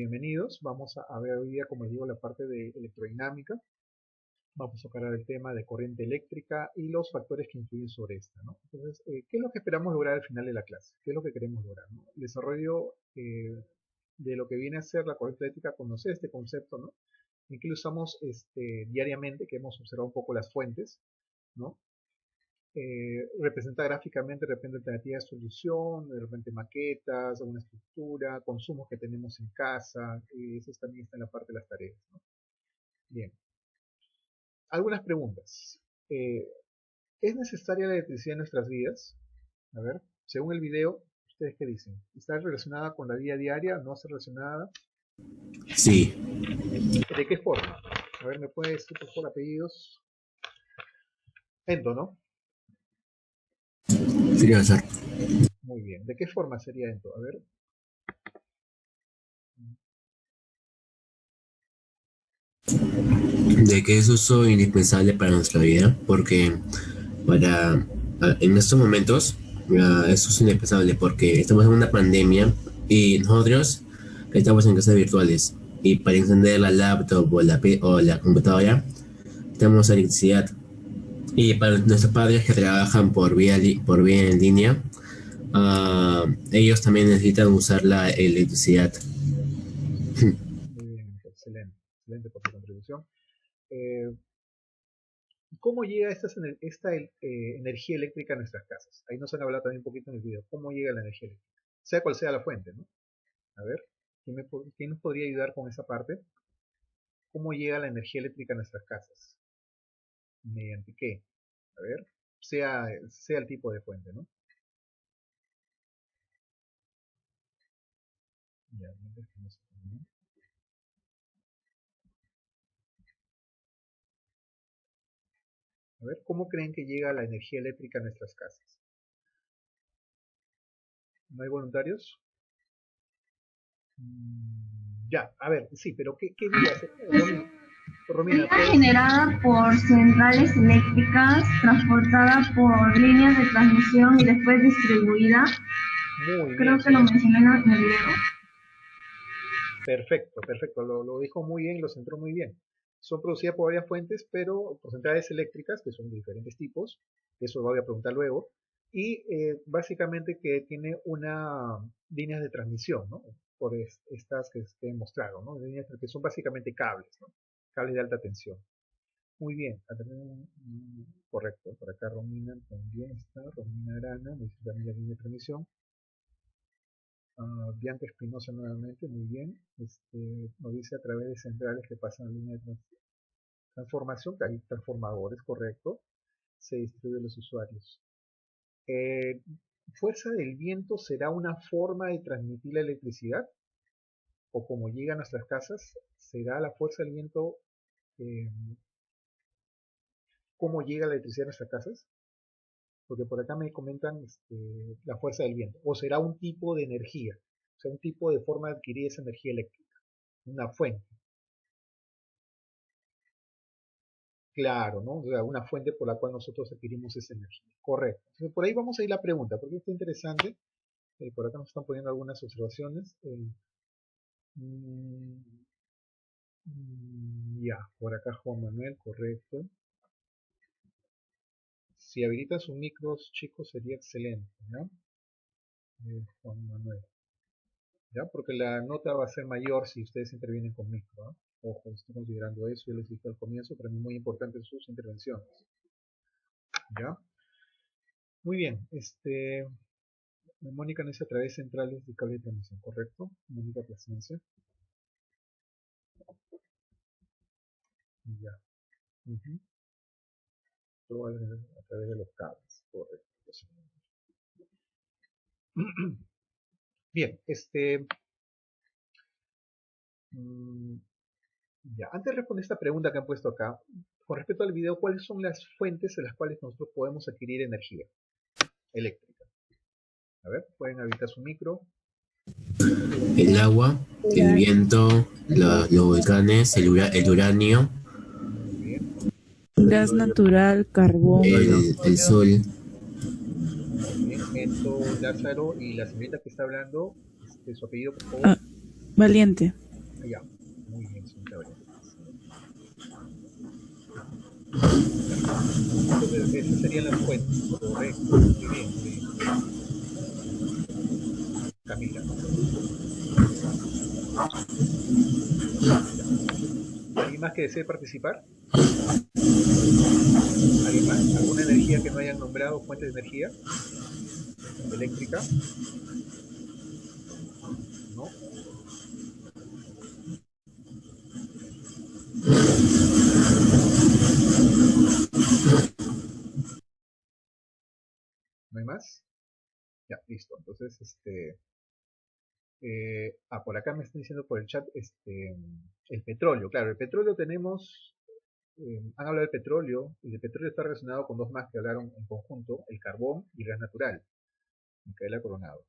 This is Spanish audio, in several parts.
Bienvenidos, vamos a ver hoy día, como les digo, la parte de electrodinámica. Vamos a tocar el tema de corriente eléctrica y los factores que influyen sobre esta, ¿no? Entonces, ¿qué es lo que esperamos lograr al final de la clase? ¿Qué es lo que queremos lograr, ¿no? El desarrollo de lo que viene a ser la corriente eléctrica, conocer este concepto, ¿no? En que lo usamos diariamente, que hemos observado un poco las fuentes, ¿no? Representa gráficamente de repente alternativas de solución, de repente maquetas, alguna estructura, consumos que tenemos en casa, eso también está en la parte de las tareas, ¿no? Bien, algunas preguntas. ¿Es necesaria la electricidad en nuestras vidas? A ver, según el video, ¿ustedes qué dicen? ¿Está relacionada con la vida diaria? ¿No está relacionada? Sí, ¿De qué forma? A ver, ¿me puede decir por favor apellidos? Ento, ¿no? sería azar. Muy bien. ¿De qué forma sería Ento? A ver. De que es uso indispensable para nuestra vida, porque para en estos momentos es uso indispensable porque estamos en una pandemia y nosotros estamos en clases virtuales y para encender la laptop o la computadora tenemos electricidad y para nuestros padres que trabajan por vía en línea ellos también necesitan usar la electricidad. Muy bien, excelente. Excelente por tu contribución. Eh, ¿Cómo llega esta energía eléctrica a nuestras casas? Ahí nos han hablado también un poquito en el video. ¿Cómo llega la energía eléctrica? Sea cual sea la fuente, ¿no? A ver, ¿quién nos podría ayudar con esa parte? ¿Cómo llega la energía eléctrica a nuestras casas? ¿Mediante qué? A ver, sea el tipo de fuente, ¿no? Ya, a ver, ¿cómo creen que llega la energía eléctrica a nuestras casas? ¿No hay voluntarios? Ya, a ver, sí, pero ¿qué vías? Romina, Sería generada por centrales eléctricas, transportada por líneas de transmisión y después distribuida. Muy bien, Creo que lo excelente. mencioné en el video. Perfecto, perfecto. Lo dijo muy bien y lo centró muy bien. Son producidas por varias fuentes, pero por centrales eléctricas, que son de diferentes tipos. Eso lo voy a preguntar luego. Y básicamente que tiene una líneas de transmisión, ¿no? Por estas que he mostrado, ¿no? Líneas que son básicamente cables, ¿no? Cables de alta tensión. Muy bien. Correcto. Por acá Romina también está. Romina Arana, me dice también la línea de transmisión. Bianca Espinosa nuevamente, muy bien. Nos dice a través de centrales que pasan la línea de transformación, que hay transformadores, correcto, se distribuye a los usuarios. Eh, ¿Fuerza del viento será una forma de transmitir la electricidad? ¿O como llega a nuestras casas, será la fuerza del viento, eh, cómo llega la electricidad a nuestras casas? Porque por acá me comentan la fuerza del viento. ¿O será un tipo de energía? O sea, un tipo de forma de adquirir esa energía eléctrica. Una fuente. Claro, ¿no? O sea, una fuente por la cual nosotros adquirimos esa energía. Correcto. Entonces, por ahí vamos a ir la pregunta, porque está interesante. Por acá nos están poniendo algunas observaciones. Mm, ya, por acá Juan Manuel, correcto. Si habilitan sus micros, chicos, sería excelente, ¿ya? Juan Manuel. ¿Ya? Porque la nota va a ser mayor si ustedes intervienen con micro, ¿ah? Ojo, estoy considerando eso, yo les dije al comienzo, para mí es muy importante sus intervenciones. ¿Ya? Muy bien, Mónica nos dice a través centrales de cable de transmisión, ¿correcto? Mónica Plasencia. Ya. Ujú. Todo a través de los cables, correcto. Bien, mm, ya. Antes de responder esta pregunta que han puesto acá, con respecto al video, ¿cuáles son las fuentes en las cuales nosotros podemos adquirir energía eléctrica? A ver, pueden habilitar su micro. El agua, el viento, los volcanes, el uranio, Muy bien. Gas natural, carbón. el sol, Muy bien. Ento, Lázaro y la señorita que está hablando, su apellido, por favor. Ah, Valiente. Perfecto. Entonces, esas serían las fuentes. Correcto. Muy bien, muy bien. Camila, ya. ¿Alguien más que desee participar? ¿Alguien más? ¿Alguna energía que no hayan nombrado, fuente de energía eléctrica? ¿No? ¿No hay más? Ya, listo. Entonces, por acá me están diciendo por el chat, el petróleo. Claro, el petróleo tenemos, han hablado del petróleo, y el petróleo está relacionado con dos más que hablaron en conjunto, el carbón y el gas natural. Micaela Coronado.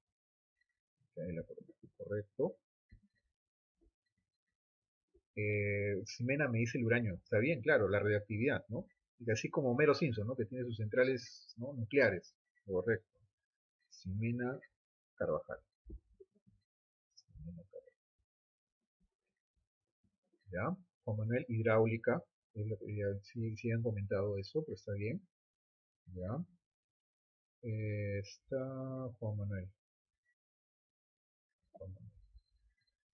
Micaela Coronado, correcto. Ximena me dice el uranio. Está bien, claro, la radioactividad, ¿no? Y así como Homero Simpson, ¿no? Que tiene sus centrales, ¿no?, nucleares. Correcto. Ximena Carvajal. Ximena Carvajal. ¿Ya? Juan Manuel, hidráulica. Es lo que ya, sí, sí han comentado eso, pero está bien. ¿Ya? Está Juan Manuel. Juan Manuel.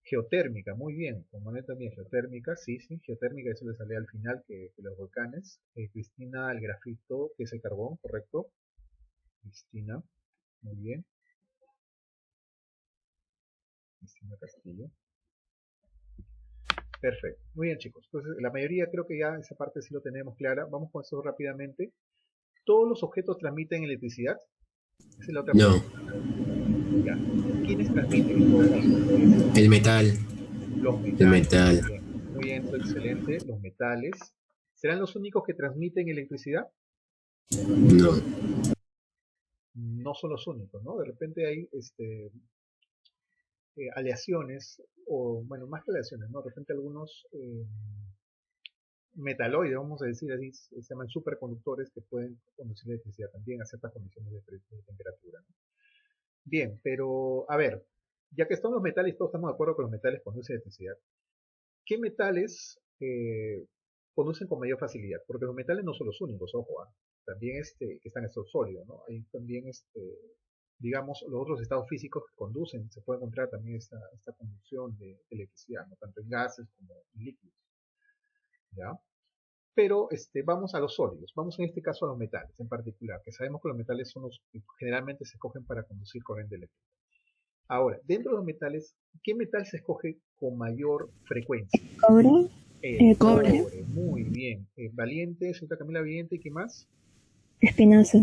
Geotérmica, muy bien. Juan Manuel también, geotérmica, sí, sí, geotérmica, eso le sale al final que los volcanes. Cristina, el grafito, que es el carbón, correcto. Cristina, muy bien. Cristina Castillo. Perfecto. Muy bien, chicos. Entonces, la mayoría creo que ya esa parte sí lo tenemos clara. Vamos con eso rápidamente. ¿Todos los objetos transmiten electricidad? Esa es la otra No, pregunta. Ya. ¿Quiénes transmiten en todo caso? el metal, Los el metales. metal, Muy bien, eso es excelente. Los metales. ¿Serán los únicos que transmiten electricidad? no. No son los únicos, ¿no? De repente hay aleaciones, o bueno, más que aleaciones, ¿no? De repente algunos metaloides, vamos a decir así, se llaman superconductores que pueden conducir electricidad también a ciertas condiciones de temperatura, ¿no? Bien, pero a ver, ya que están los metales, todos estamos de acuerdo que los metales conducen electricidad. ¿Qué metales conducen con mayor facilidad? Porque los metales no son los únicos, ojo, también que están estos sólidos, ¿no? Hay también digamos, los otros estados físicos que conducen, se puede encontrar también esta conducción de electricidad, ¿no?, tanto en gases como en líquidos, ¿ya? Pero vamos a los sólidos, vamos en este caso a los metales en particular, que sabemos que los metales son los que generalmente se escogen para conducir corriente eléctrica. Ahora, dentro de los metales, ¿qué metal se escoge con mayor frecuencia? Cobre, El cobre, cobre, muy bien. Valiente, señorita Camila Valiente, ¿y qué más? espinazo,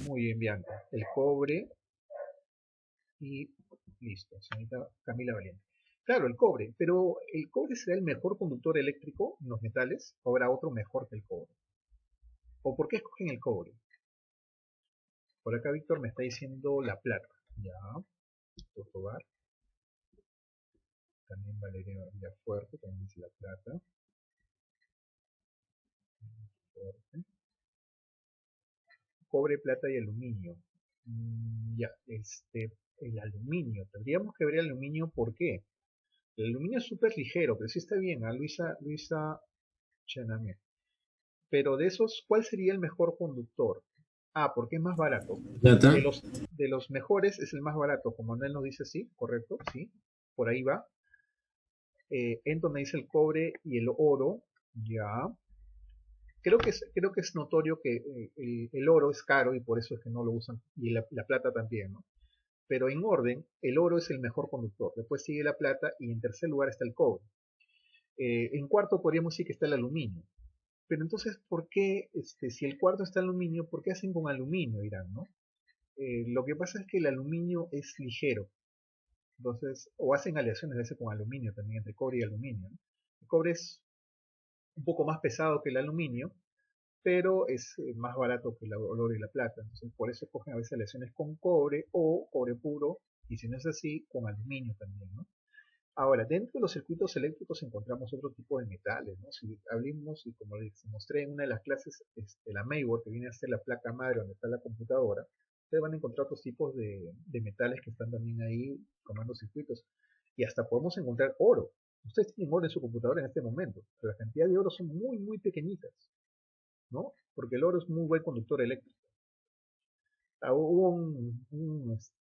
Muy bien, Bianca. El cobre y listo, señorita Camila Valiente. Claro, el cobre, pero ¿el cobre será el mejor conductor eléctrico en los metales? ¿O habrá otro mejor que el cobre? ¿O por qué escogen el cobre? Por acá Víctor me está diciendo la plata. Ya, por probar. También Valeria Villafuerte, también dice la plata. Fuerte. Cobre, plata y aluminio. Ya, el aluminio. Tendríamos que ver el aluminio, ¿por qué? El aluminio es súper ligero, pero sí está bien, Luisa Chanamé. Pero de esos, ¿cuál sería el mejor conductor? Porque es más barato. Plata, De los mejores es el más barato, como Manuel nos dice, sí, correcto, sí, por ahí va. Enton me dice el cobre y el oro, ya. Creo que es notorio que el oro es caro y por eso es que no lo usan, y la plata también, ¿no? Pero en orden, el oro es el mejor conductor, después sigue la plata y en tercer lugar está el cobre. En cuarto podríamos decir que está el aluminio. Pero entonces, ¿por qué, si el cuarto está aluminio, por qué hacen con aluminio, dirán, ¿no? Lo que pasa es que el aluminio es ligero, entonces, o hacen aleaciones a veces con aluminio también, entre cobre y aluminio, ¿no? El cobre es un poco más pesado que el aluminio, pero es más barato que el oro y la plata, entonces por eso escogen a veces aleaciones con cobre o cobre puro, y si no es así, con aluminio también, ¿no? Ahora, dentro de los circuitos eléctricos encontramos otro tipo de metales, ¿no? Si hablamos, y como les mostré en una de las clases, la mainboard, que viene a ser la placa madre donde está la computadora, ustedes van a encontrar otros tipos de metales que están también ahí formando circuitos. Y hasta podemos encontrar oro. Ustedes tienen oro en su computadora en este momento, pero la cantidad de oro son muy, muy pequeñitas, ¿no? Porque el oro es muy buen conductor eléctrico. Hubo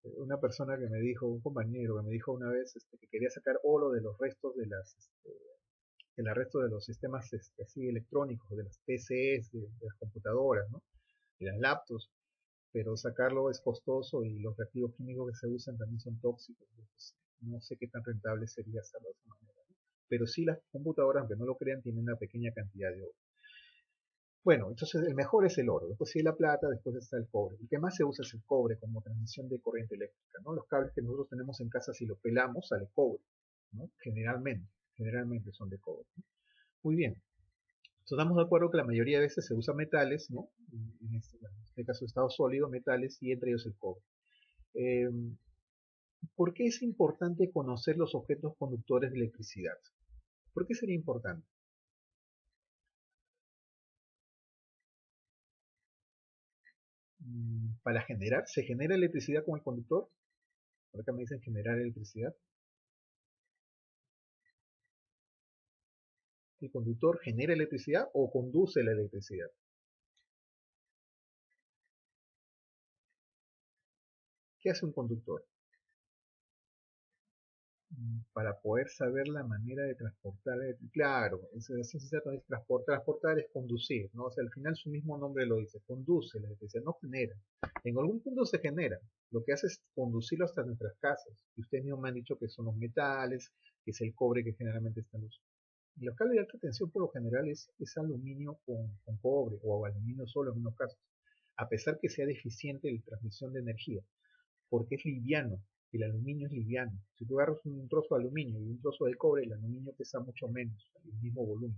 una persona que me dijo, un compañero que me dijo una vez que quería sacar oro de los restos de los sistemas así electrónicos, de las PCs, de las computadoras, ¿no? De las laptops, pero sacarlo es costoso y los reactivos químicos que se usan también son tóxicos. Entonces, no sé qué tan rentable sería hacerlo de esa manera, ¿no? Pero sí las computadoras, aunque no lo crean, tienen una pequeña cantidad de oro. Bueno, entonces el mejor es el oro, después sigue la plata, después está el cobre. El que más se usa es el cobre como transmisión de corriente eléctrica, ¿no? Los cables que nosotros tenemos en casa, si lo pelamos, sale cobre, ¿no? Generalmente son de cobre, ¿no? Muy bien. Entonces estamos de acuerdo que la mayoría de veces se usan metales, ¿no? En este caso estado sólido, metales, y entre ellos el cobre. ¿Por qué es importante conocer los objetos conductores de electricidad? ¿Por qué sería importante? ¿Se genera electricidad con el conductor? Por acá me dicen generar electricidad. ¿El conductor genera electricidad o conduce la electricidad? ¿Qué hace un conductor? Para poder saber la manera de transportar, claro, es transportar es conducir, ¿no? O sea, al final su mismo nombre lo dice, conduce la electricidad, no genera. En algún punto se genera, lo que hace es conducirlo hasta nuestras casas. Y ustedes mismos me han dicho que son los metales, que es el cobre que generalmente está en luz. Y los cables de alta tensión por lo general es aluminio con cobre o aluminio solo en unos casos, a pesar que sea deficiente en transmisión de energía, porque es liviano. El aluminio es liviano. Si tú agarras un trozo de aluminio y un trozo de cobre, el aluminio pesa mucho menos, el mismo volumen.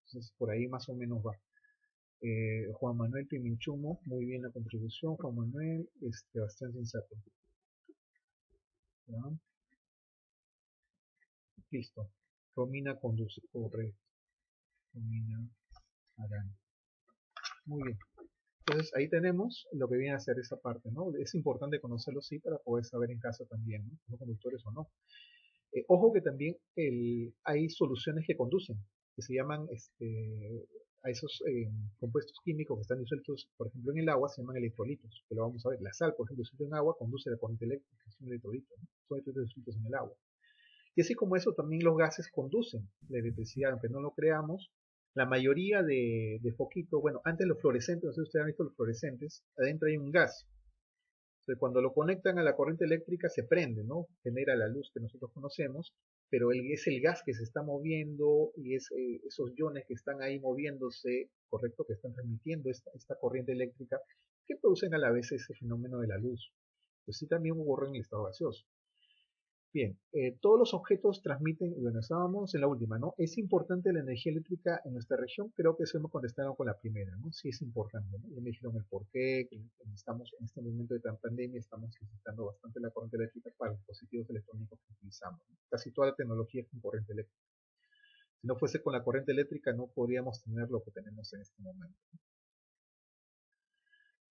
Entonces, por ahí más o menos va. Juan Manuel Piminchumo, muy bien la contribución. Juan Manuel, bastante sensato. ¿Ya? Listo. Romina conduce, correcto. Romina Arana. Muy bien. Entonces ahí tenemos lo que viene a ser esa parte, ¿no? Es importante conocerlo, sí, para poder saber en casa también, ¿no? ¿Son conductores o no? Ojo que también hay soluciones que conducen, que se llaman a esos compuestos químicos que están disueltos, por ejemplo, en el agua, se llaman electrolitos, que lo vamos a ver. La sal, por ejemplo, disuelta en agua, conduce la corriente eléctrica, es un electrolito, ¿no? Son electrolitos disueltos en el agua. Y así como eso, también los gases conducen la electricidad, aunque no lo creamos. La mayoría de foquitos, bueno, antes los fluorescentes, no sé si ustedes han visto los fluorescentes, adentro hay un gas. Entonces, cuando lo conectan a la corriente eléctrica se prende, ¿no? Genera la luz que nosotros conocemos, pero es el gas que se está moviendo y es esos iones que están ahí moviéndose, correcto, que están transmitiendo esta corriente eléctrica, que producen a la vez ese fenómeno de la luz. Pues sí también ocurre en el estado gaseoso. Bien, todos los objetos transmiten, bueno, estábamos en la última, ¿no? ¿Es importante la energía eléctrica en nuestra región? Creo que eso hemos contestado con la primera, ¿no? Sí es importante, ¿no? Ya me dijeron el porqué, que estamos en este momento de tan pandemia, estamos necesitando bastante la corriente eléctrica para los dispositivos electrónicos que utilizamos, ¿no? Casi toda la tecnología es con corriente eléctrica. Si no fuese con la corriente eléctrica, no podríamos tener lo que tenemos en este momento.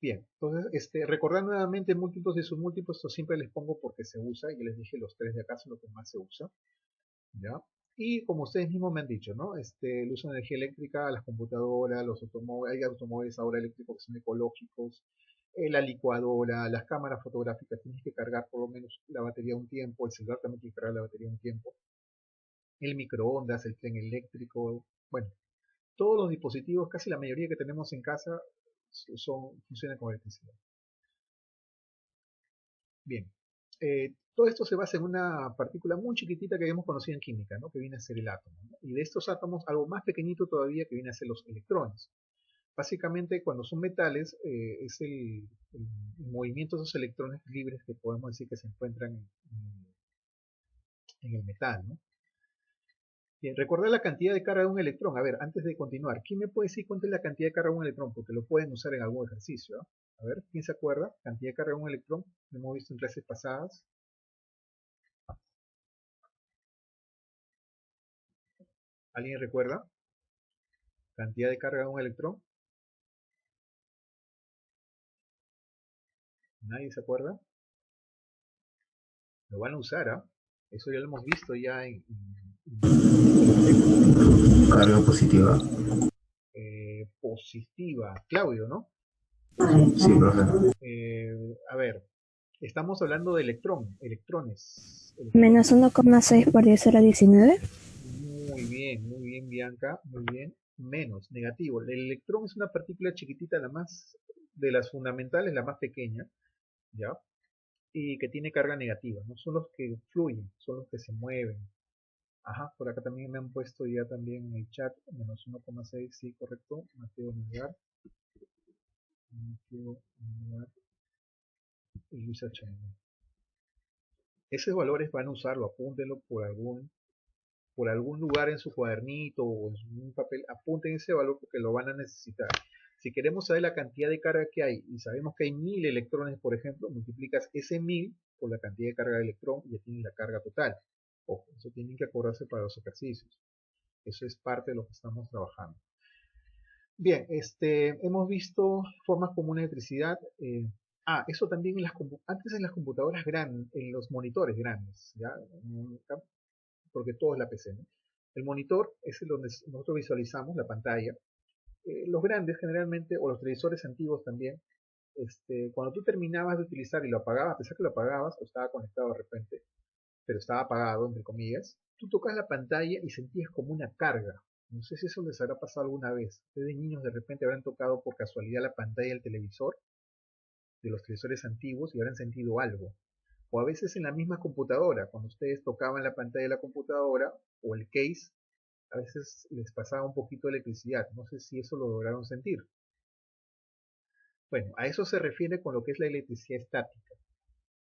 Bien, entonces, recordar nuevamente múltiplos y submúltiplos, esto siempre les pongo porque se usa, y les dije los tres de acá son lo que más se usa, ¿ya? Y como ustedes mismos me han dicho, ¿no? El uso de energía eléctrica, las computadoras, los automóviles, hay automóviles ahora eléctricos que son ecológicos, la licuadora, las cámaras fotográficas, tienes que cargar por lo menos la batería un tiempo, el celular también tiene que cargar la batería un tiempo, el microondas, el tren eléctrico, bueno, todos los dispositivos, casi la mayoría que tenemos en casa, funcionan con electricidad. Bien, todo esto se basa en una partícula muy chiquitita que habíamos conocido en química, ¿no? Que viene a ser el átomo, ¿no? Y de estos átomos, algo más pequeñito todavía que viene a ser los electrones. Básicamente, cuando son metales, es el movimiento de esos electrones libres que podemos decir que se encuentran en el metal, ¿no? Bien, recordar la cantidad de carga de un electrón. A ver, antes de continuar, ¿quién me puede decir cuánto es la cantidad de carga de un electrón? Porque lo pueden usar en algún ejercicio, ¿eh? A ver, ¿quién se acuerda? Cantidad de carga de un electrón. Lo hemos visto en clases pasadas. ¿Alguien recuerda? Cantidad de carga de un electrón. ¿Nadie se acuerda? Lo van a usar, ¿ah? Eso ya lo hemos visto ya en Carga positiva. positiva. negativa. Claudio, ¿no? Sí, profe. A ver, estamos hablando de electrones. Menos 1,6 por 10 a la 19. Muy bien, Bianca, muy bien. Menos, negativo. El electrón es una partícula chiquitita, la más, de las fundamentales, la más pequeña, ¿ya? Y que tiene carga negativa, no son los que fluyen, son los que se mueven. Ajá, por acá también me han puesto ya también en el chat, menos 1,6, sí, correcto, Mateo Melgar, y Luisa Chávez. Esos valores van a usarlo, apúntenlo por algún lugar en su cuadernito o en un papel, apunten ese valor porque lo van a necesitar. Si queremos saber la cantidad de carga que hay y sabemos que hay 1000 electrones, por ejemplo, multiplicas ese 1000 por la cantidad de carga de electrón y ya tienes la carga total. Ojo, eso tienen que acordarse para los ejercicios. Eso es parte de lo que estamos trabajando. Bien, hemos visto formas comunes de electricidad. Eso también antes en las computadoras grandes, en los monitores grandes, ¿ya? Porque todo es la PC, ¿no? El monitor es el donde nosotros visualizamos la pantalla. Los grandes generalmente, o los televisores antiguos también, cuando tú terminabas de utilizar y lo apagabas, a pesar que lo apagabas o estaba conectado de repente, pero estaba apagado, entre comillas, tú tocas la pantalla y sentías como una carga. No sé si eso les habrá pasado alguna vez. Ustedes de niños de repente habrán tocado por casualidad la pantalla del televisor, de los televisores antiguos, y habrán sentido algo. O a veces en la misma computadora, cuando ustedes tocaban la pantalla de la computadora o el case, a veces les pasaba un poquito de electricidad. No sé si eso lo lograron sentir. Bueno, a eso se refiere con lo que es la electricidad estática,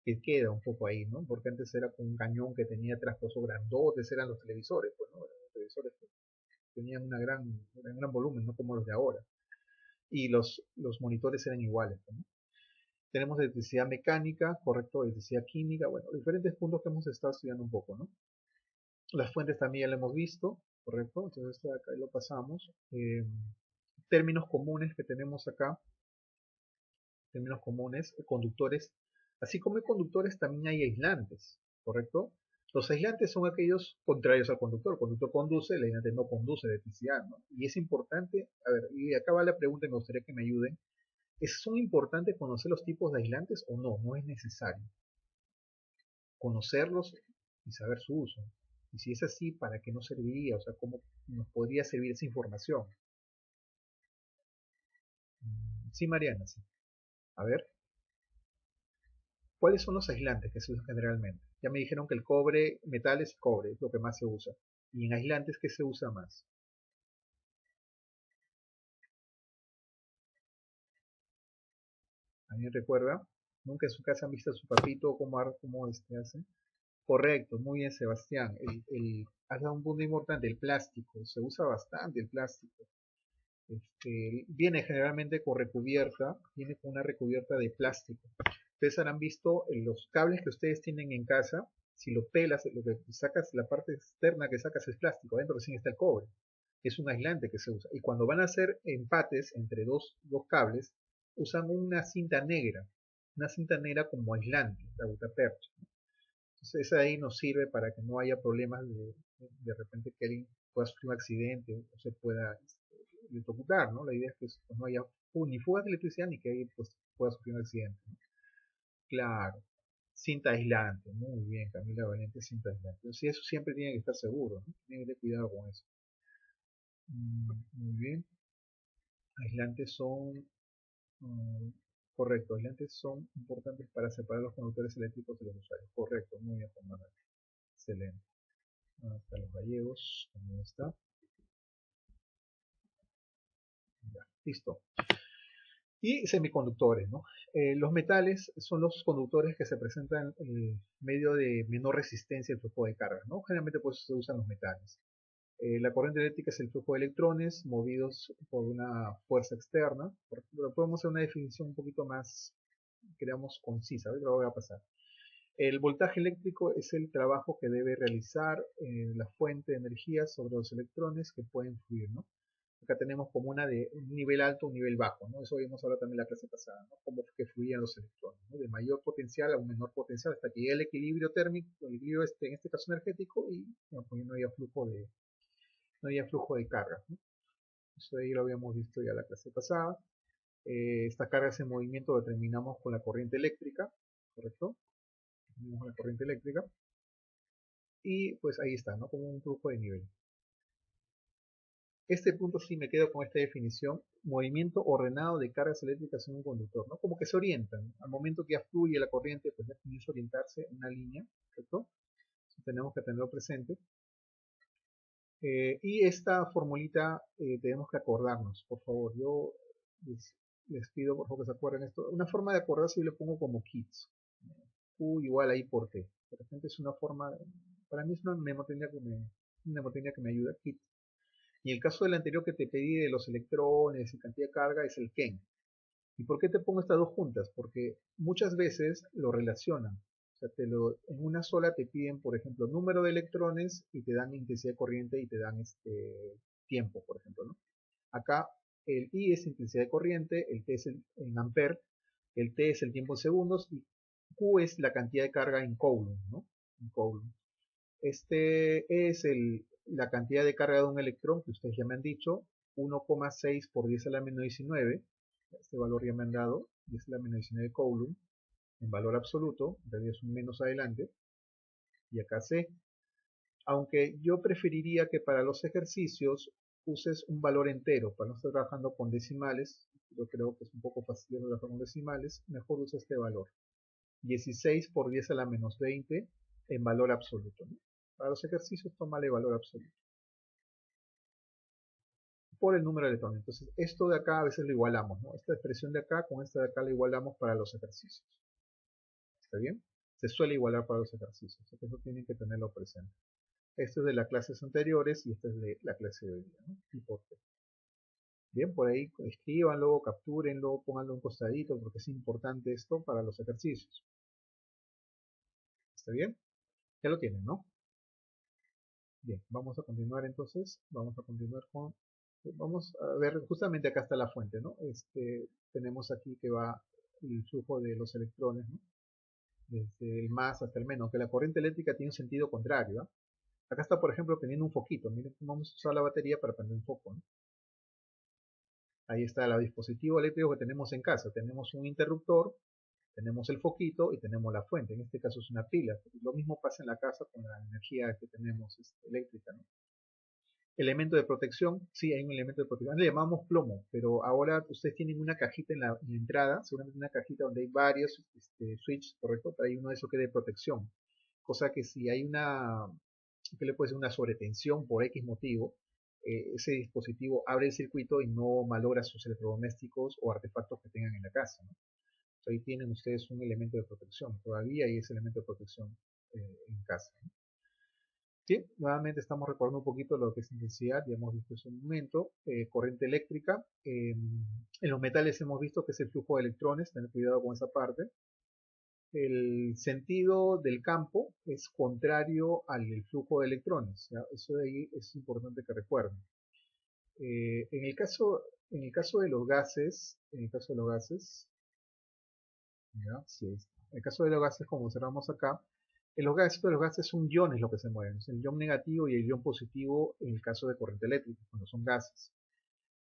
que queda un poco ahí, ¿no? Porque antes era con un cañón que tenía trasposo grandotes, eran los televisores, pues, ¿no? Los televisores que tenían un gran volumen, no como los de ahora. Y los monitores eran iguales, ¿no? Tenemos electricidad mecánica, correcto, electricidad química, bueno, diferentes puntos que hemos estado estudiando un poco, ¿no? Las fuentes también ya lo hemos visto, correcto, entonces acá lo pasamos. Términos comunes que tenemos acá, términos comunes, conductores. Así como hay conductores, también hay aislantes, ¿correcto? Los aislantes son aquellos contrarios al conductor. El conductor conduce, el aislante no conduce electricidad, ¿no? Y es importante, a ver, y acá va la pregunta, me gustaría que me ayuden. ¿Son importantes conocer los tipos de aislantes o no? No es necesario. Conocerlos y saber su uso. Y si es así, ¿para qué nos serviría? O sea, ¿cómo nos podría servir esa información? Sí, Mariana, sí. A ver. ¿Cuáles son los aislantes que se usan generalmente? Ya me dijeron que el cobre, metales, cobre, es lo que más se usa. ¿Y en aislantes qué se usa más? ¿Alguien recuerda? ¿Nunca en su casa han visto a su papito cómo hace? Correcto, muy bien, Sebastián. Has dado un punto importante, el plástico. Se usa bastante el plástico. Viene generalmente con recubierta, viene con una recubierta de plástico. Ustedes habrán visto los cables que ustedes tienen en casa, si lo pelas, lo que sacas, la parte externa que sacas es plástico, adentro recién está el cobre. Es un aislante que se usa. Y cuando van a hacer empates entre dos cables, usan una cinta negra como aislante, la gutapercha. Entonces esa ahí nos sirve para que no haya problemas de repente que alguien pueda sufrir un accidente o se pueda electrocutar, ¿no? La idea es que pues, no haya ni fugas de electricidad ni que alguien pues, pueda sufrir un accidente, ¿no? Claro, cinta aislante, muy bien, Camila Valente, cinta aislante. Entonces eso siempre tiene que estar seguro, ¿no? Tiene que tener cuidado con eso. Muy bien, aislantes son, mm, correcto, aislantes son importantes para separar los conductores eléctricos de los usuarios. Correcto, muy bien, Juan Manuel. Excelente. Hasta los gallegos, también está. Ya, listo. Y semiconductores, ¿no? Los metales son los conductores que se presentan en medio de menor resistencia al flujo de carga, ¿no? Generalmente pues se usan los metales. La corriente eléctrica es el flujo de electrones movidos por una fuerza externa. Por ejemplo, podemos hacer una definición un poquito más, creamos concisa, ¿ves? Lo voy a pasar. El voltaje eléctrico es el trabajo que debe realizar la fuente de energía sobre los electrones que pueden fluir, ¿no? Acá tenemos como una de un nivel alto, un nivel bajo, ¿no? Eso vimos ahora también en la clase pasada, ¿no? Cómo que fluían los electrones, ¿no? De mayor potencial a un menor potencial hasta que llegue el equilibrio térmico, el equilibrio en este caso energético, y bueno, pues no había flujo de carga, ¿no? Eso ahí lo habíamos visto ya la clase pasada. Esta carga en movimiento lo determinamos con la corriente eléctrica, ¿correcto? Determinamos la corriente eléctrica. Y pues ahí está, ¿no? Como un flujo de nivel. Este punto sí me quedo con esta definición, movimiento ordenado de cargas eléctricas en un conductor, ¿no? Como que se orientan. Al momento que ya fluye la corriente, pues ya comienza a orientarse en una línea, ¿correcto? Tenemos que tenerlo presente. Y esta formulita tenemos que acordarnos, por favor. Yo les pido por favor que se acuerden esto. Una forma de acordarse yo le pongo como kits. Q igual a I por T. De repente es una forma, para mí es una mnemotecnia que me ayuda, kit. Y el caso del anterior que te pedí de los electrones y cantidad de carga es el Ken. ¿Y por qué te pongo estas dos juntas? Porque muchas veces lo relacionan. O sea, en una sola te piden, por ejemplo, número de electrones y te dan intensidad de corriente y te dan tiempo, por ejemplo, ¿no? Acá el I es intensidad de corriente, el T es en amper, el T es el tiempo en segundos y Q es la cantidad de carga en coulomb, ¿no? En coulomb. Este es la cantidad de carga de un electrón, que ustedes ya me han dicho, 1,6 por 10 a la menos 19. Este valor ya me han dado, 10 a la menos 19 coulomb, en valor absoluto, en realidad es un menos adelante. Y acá C. Aunque yo preferiría que para los ejercicios uses un valor entero, para no estar trabajando con decimales. Yo creo que es un poco fastidioso trabajar con decimales, mejor usa este valor. 16 por 10 a la menos 20 en valor absoluto, ¿no? Para los ejercicios, tómale valor absoluto. Por el número de electrones. Entonces, esto de acá a veces lo igualamos, ¿no? Esta expresión de acá con esta de acá la igualamos para los ejercicios. ¿Está bien? Se suele igualar para los ejercicios. Eso tienen que tenerlo presente. Esto es de las clases anteriores y esta es de la clase de hoy día, ¿no? Y por qué. Bien, por ahí escríbanlo, captúrenlo, pónganlo un costadito porque es importante esto para los ejercicios. ¿Está bien? Ya lo tienen, ¿no? Bien, vamos a continuar entonces. Vamos a continuar con... Vamos a ver, justamente acá está la fuente, ¿no? Tenemos aquí que va el flujo de los electrones, ¿no? Desde el más hasta el menos, aunque la corriente eléctrica tiene un sentido contrario, ¿eh? Acá está, por ejemplo, teniendo un foquito. Miren, vamos a usar la batería para prender un foco, ¿no? Ahí está el dispositivo eléctrico que tenemos en casa. Tenemos un interruptor, tenemos el foquito y tenemos la fuente. En este caso es una pila. Lo mismo pasa en la casa con la energía que tenemos eléctrica, ¿no? Elemento de protección, sí hay un elemento de protección. Le llamamos plomo, pero ahora ustedes tienen una cajita en la entrada, seguramente una cajita donde hay varios switches, ¿correcto? Pero hay uno de esos que es de protección. Cosa que si hay que le puede ser una sobretensión por X motivo, ese dispositivo abre el circuito y no malogra sus electrodomésticos o artefactos que tengan en la casa, ¿no? Entonces, ahí tienen ustedes un elemento de protección. Todavía hay ese elemento de protección en casa, ¿no? Sí, nuevamente estamos recordando un poquito lo que es intensidad, ya hemos visto eso en un momento, corriente eléctrica, en los metales hemos visto que es el flujo de electrones, tener cuidado con esa parte. El sentido del campo es contrario al del flujo de electrones, ¿ya? Eso de ahí es importante que recuerden. En el caso de los gases, ¿ya? Sí, en el caso de los gases, como observamos acá, en los gases son iones lo que se mueven, es el ion negativo y el ion positivo en el caso de corriente eléctrica, cuando son gases.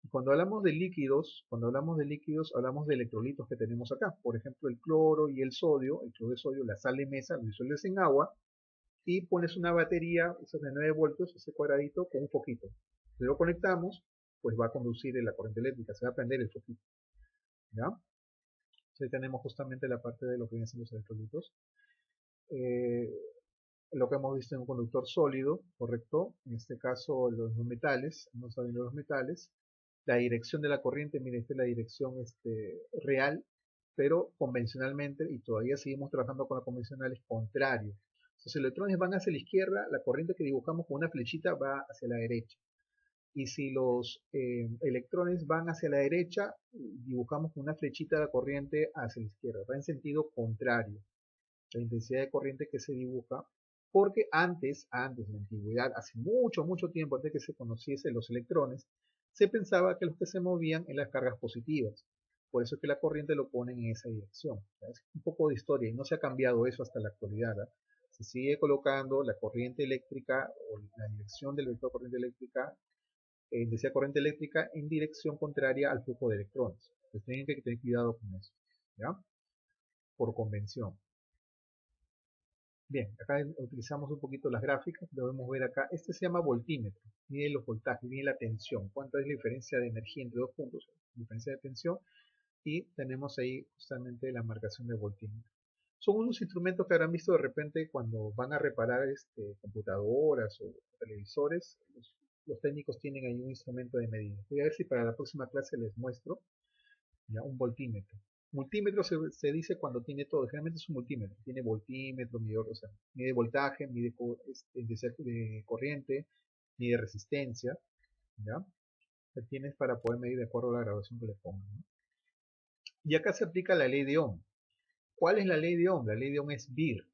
Y cuando hablamos de líquidos, hablamos de electrolitos que tenemos acá. Por ejemplo, el cloro y el cloro de sodio, la sal de mesa, lo disuelves en agua y pones una batería, esa de 9 voltios, ese cuadradito, con un foquito. Si lo conectamos, pues va a conducir la corriente eléctrica, se va a prender el foquito. ¿Ya? Entonces tenemos justamente la parte de lo que vienen siendo los electrolitos. Lo que hemos visto en un conductor sólido, correcto, en este caso los metales, no sabiendo los metales, la dirección de la corriente, mire, esta es la dirección real, pero convencionalmente, y todavía seguimos trabajando con la convencional, es contrario. Si los electrones van hacia la izquierda, la corriente que dibujamos con una flechita va hacia la derecha. Y si los electrones van hacia la derecha, dibujamos con una flechita la corriente hacia la izquierda. Va en sentido contrario. La intensidad de corriente que se dibuja, porque antes, en la antigüedad, hace mucho, mucho tiempo, antes de que se conociesen los electrones, se pensaba que los que se movían en las cargas positivas. Por eso es que la corriente lo pone en esa dirección. Es un poco de historia y no se ha cambiado eso hasta la actualidad. Se sigue colocando la corriente eléctrica o la dirección del vector de corriente eléctrica intensidad de corriente eléctrica en dirección contraria al flujo de electrones. Entonces tienen que tener cuidado con eso, ¿ya? Por convención. Bien, acá utilizamos un poquito las gráficas, lo podemos ver acá. Este se llama voltímetro, mide los voltajes, mide la tensión, cuánta es la diferencia de energía entre dos puntos, diferencia de tensión, y tenemos ahí justamente la marcación de voltímetro. Son unos instrumentos que habrán visto de repente cuando van a reparar computadoras o televisores. Los técnicos tienen ahí un instrumento de medida. Voy a ver si para la próxima clase les muestro ya un voltímetro. Multímetro se dice cuando tiene todo, generalmente es un multímetro, tiene voltímetro, medidor, o sea, mide voltaje, mide intensidad de corriente, mide resistencia, ¿ya? Lo tienes para poder medir de acuerdo a la graduación que le pongan, ¿no? Y acá se aplica la ley de Ohm. ¿Cuál es la ley de Ohm? La ley de Ohm es BIR.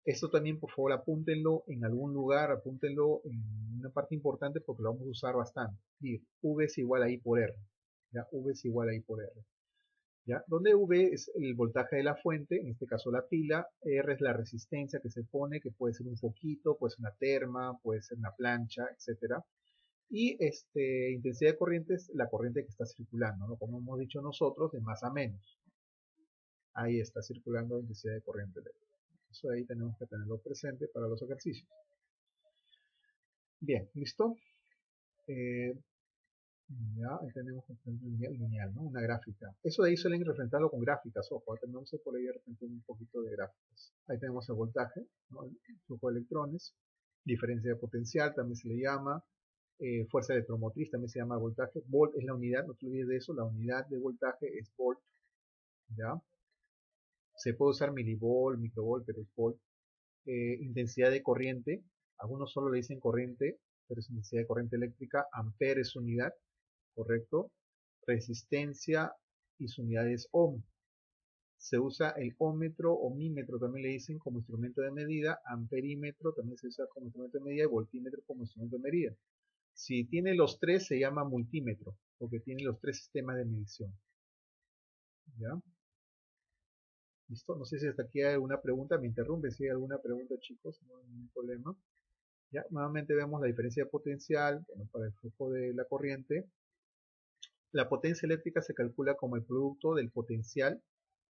Esto también, por favor, apúntenlo en algún lugar, apúntenlo en una parte importante porque lo vamos a usar bastante. BIR, V es igual a I por R. ¿Ya? V es igual a I por R. ¿Ya? Donde V es el voltaje de la fuente, en este caso la pila, R es la resistencia que se pone, que puede ser un foquito, puede ser una terma, puede ser una plancha, etcétera. Y intensidad de corriente es la corriente que está circulando, ¿no? Como hemos dicho nosotros, de más a menos. Ahí está circulando la intensidad de corriente eléctrica. Eso ahí tenemos que tenerlo presente para los ejercicios. Bien, ¿listo? Ya, ahí tenemos un lineal, ¿no? Una gráfica. Eso de ahí suelen representarlo con gráficas, ojo, tenemos por ahí de repente un poquito de gráficas. Ahí tenemos el voltaje, ¿no? El flujo de electrones, diferencia de potencial también se le llama, fuerza electromotriz también se llama voltaje, volt es la unidad, no te olvides de eso, la unidad de voltaje es volt, ¿ya? Se puede usar milivolt, microvolt, pero es volt. Intensidad de corriente, algunos solo le dicen corriente, pero es intensidad de corriente eléctrica, ampere es unidad, correcto, resistencia y su unidad es ohm. Se usa el ohmmetro, ohmímetro también le dicen como instrumento de medida, amperímetro también se usa como instrumento de medida y voltímetro como instrumento de medida. Si tiene los tres se llama multímetro, porque tiene los tres sistemas de medición. ¿Ya? ¿Listo? No sé si hasta aquí hay alguna pregunta, me interrumpe si hay alguna pregunta, chicos, no hay ningún problema. Ya, nuevamente vemos la diferencia de potencial, bueno, para el flujo de la corriente. La potencia eléctrica se calcula como el producto del potencial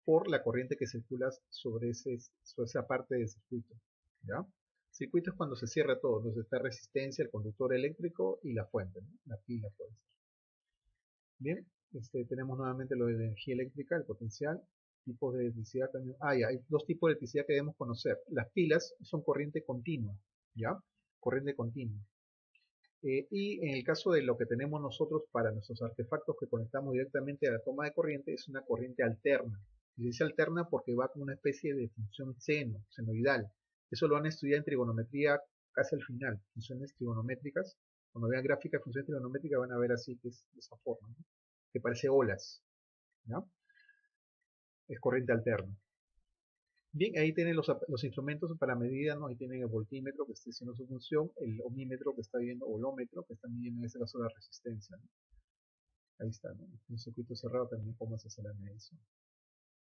por la corriente que circula sobre esa parte del circuito. ¿Ya? Circuito es cuando se cierra todo, entonces está resistencia, el conductor eléctrico y la fuente, ¿no? La pila puede ser. Bien, tenemos nuevamente lo de la energía eléctrica, el potencial, tipos de electricidad también. Ya, hay dos tipos de electricidad que debemos conocer. Las pilas son corriente continua, ¿ya? Corriente continua. Y en el caso de lo que tenemos nosotros para nuestros artefactos que conectamos directamente a la toma de corriente, es una corriente alterna. Y se dice alterna porque va con una especie de función senoidal. Eso lo van a estudiar en trigonometría casi al final, funciones trigonométricas. Cuando vean gráficas de funciones trigonométricas van a ver así que es de esa forma, ¿no? Que parece olas, ¿no? Es corriente alterna. Bien, ahí tienen los instrumentos para medida, ¿no? Ahí tienen el voltímetro que está haciendo su función, el ohmímetro que está viendo, o el ómetro que está midiendo en este caso la resistencia, ¿no? Ahí está, ¿no? Un circuito cerrado también cómo se hace la medición.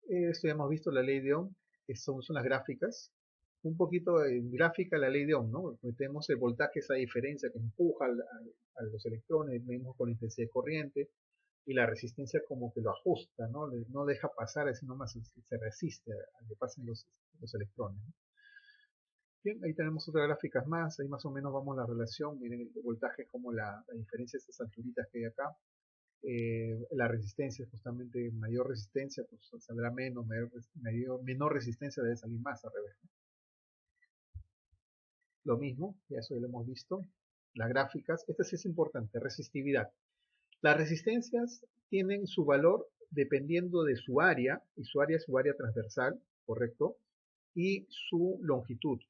Esto ya hemos visto la ley de Ohm, son las gráficas. Un poquito en gráfica la ley de Ohm, ¿no? Tenemos el voltaje, esa diferencia que empuja a los electrones, mismo con la intensidad de corriente, y la resistencia como que lo ajusta, ¿no? No deja pasar, así nomás se resiste a que pasen los electrones, ¿no? Bien, ahí tenemos otras gráficas más, ahí más o menos vamos a la relación, miren el voltaje como la diferencia de estas alturitas que hay acá, la resistencia, justamente mayor resistencia, pues saldrá menos, menor resistencia debe salir más al revés, ¿no? Lo mismo, ya eso ya lo hemos visto, las gráficas, esta sí es importante, resistividad. Las resistencias tienen su valor dependiendo de su área, y su área es su área transversal, ¿correcto? Y su longitud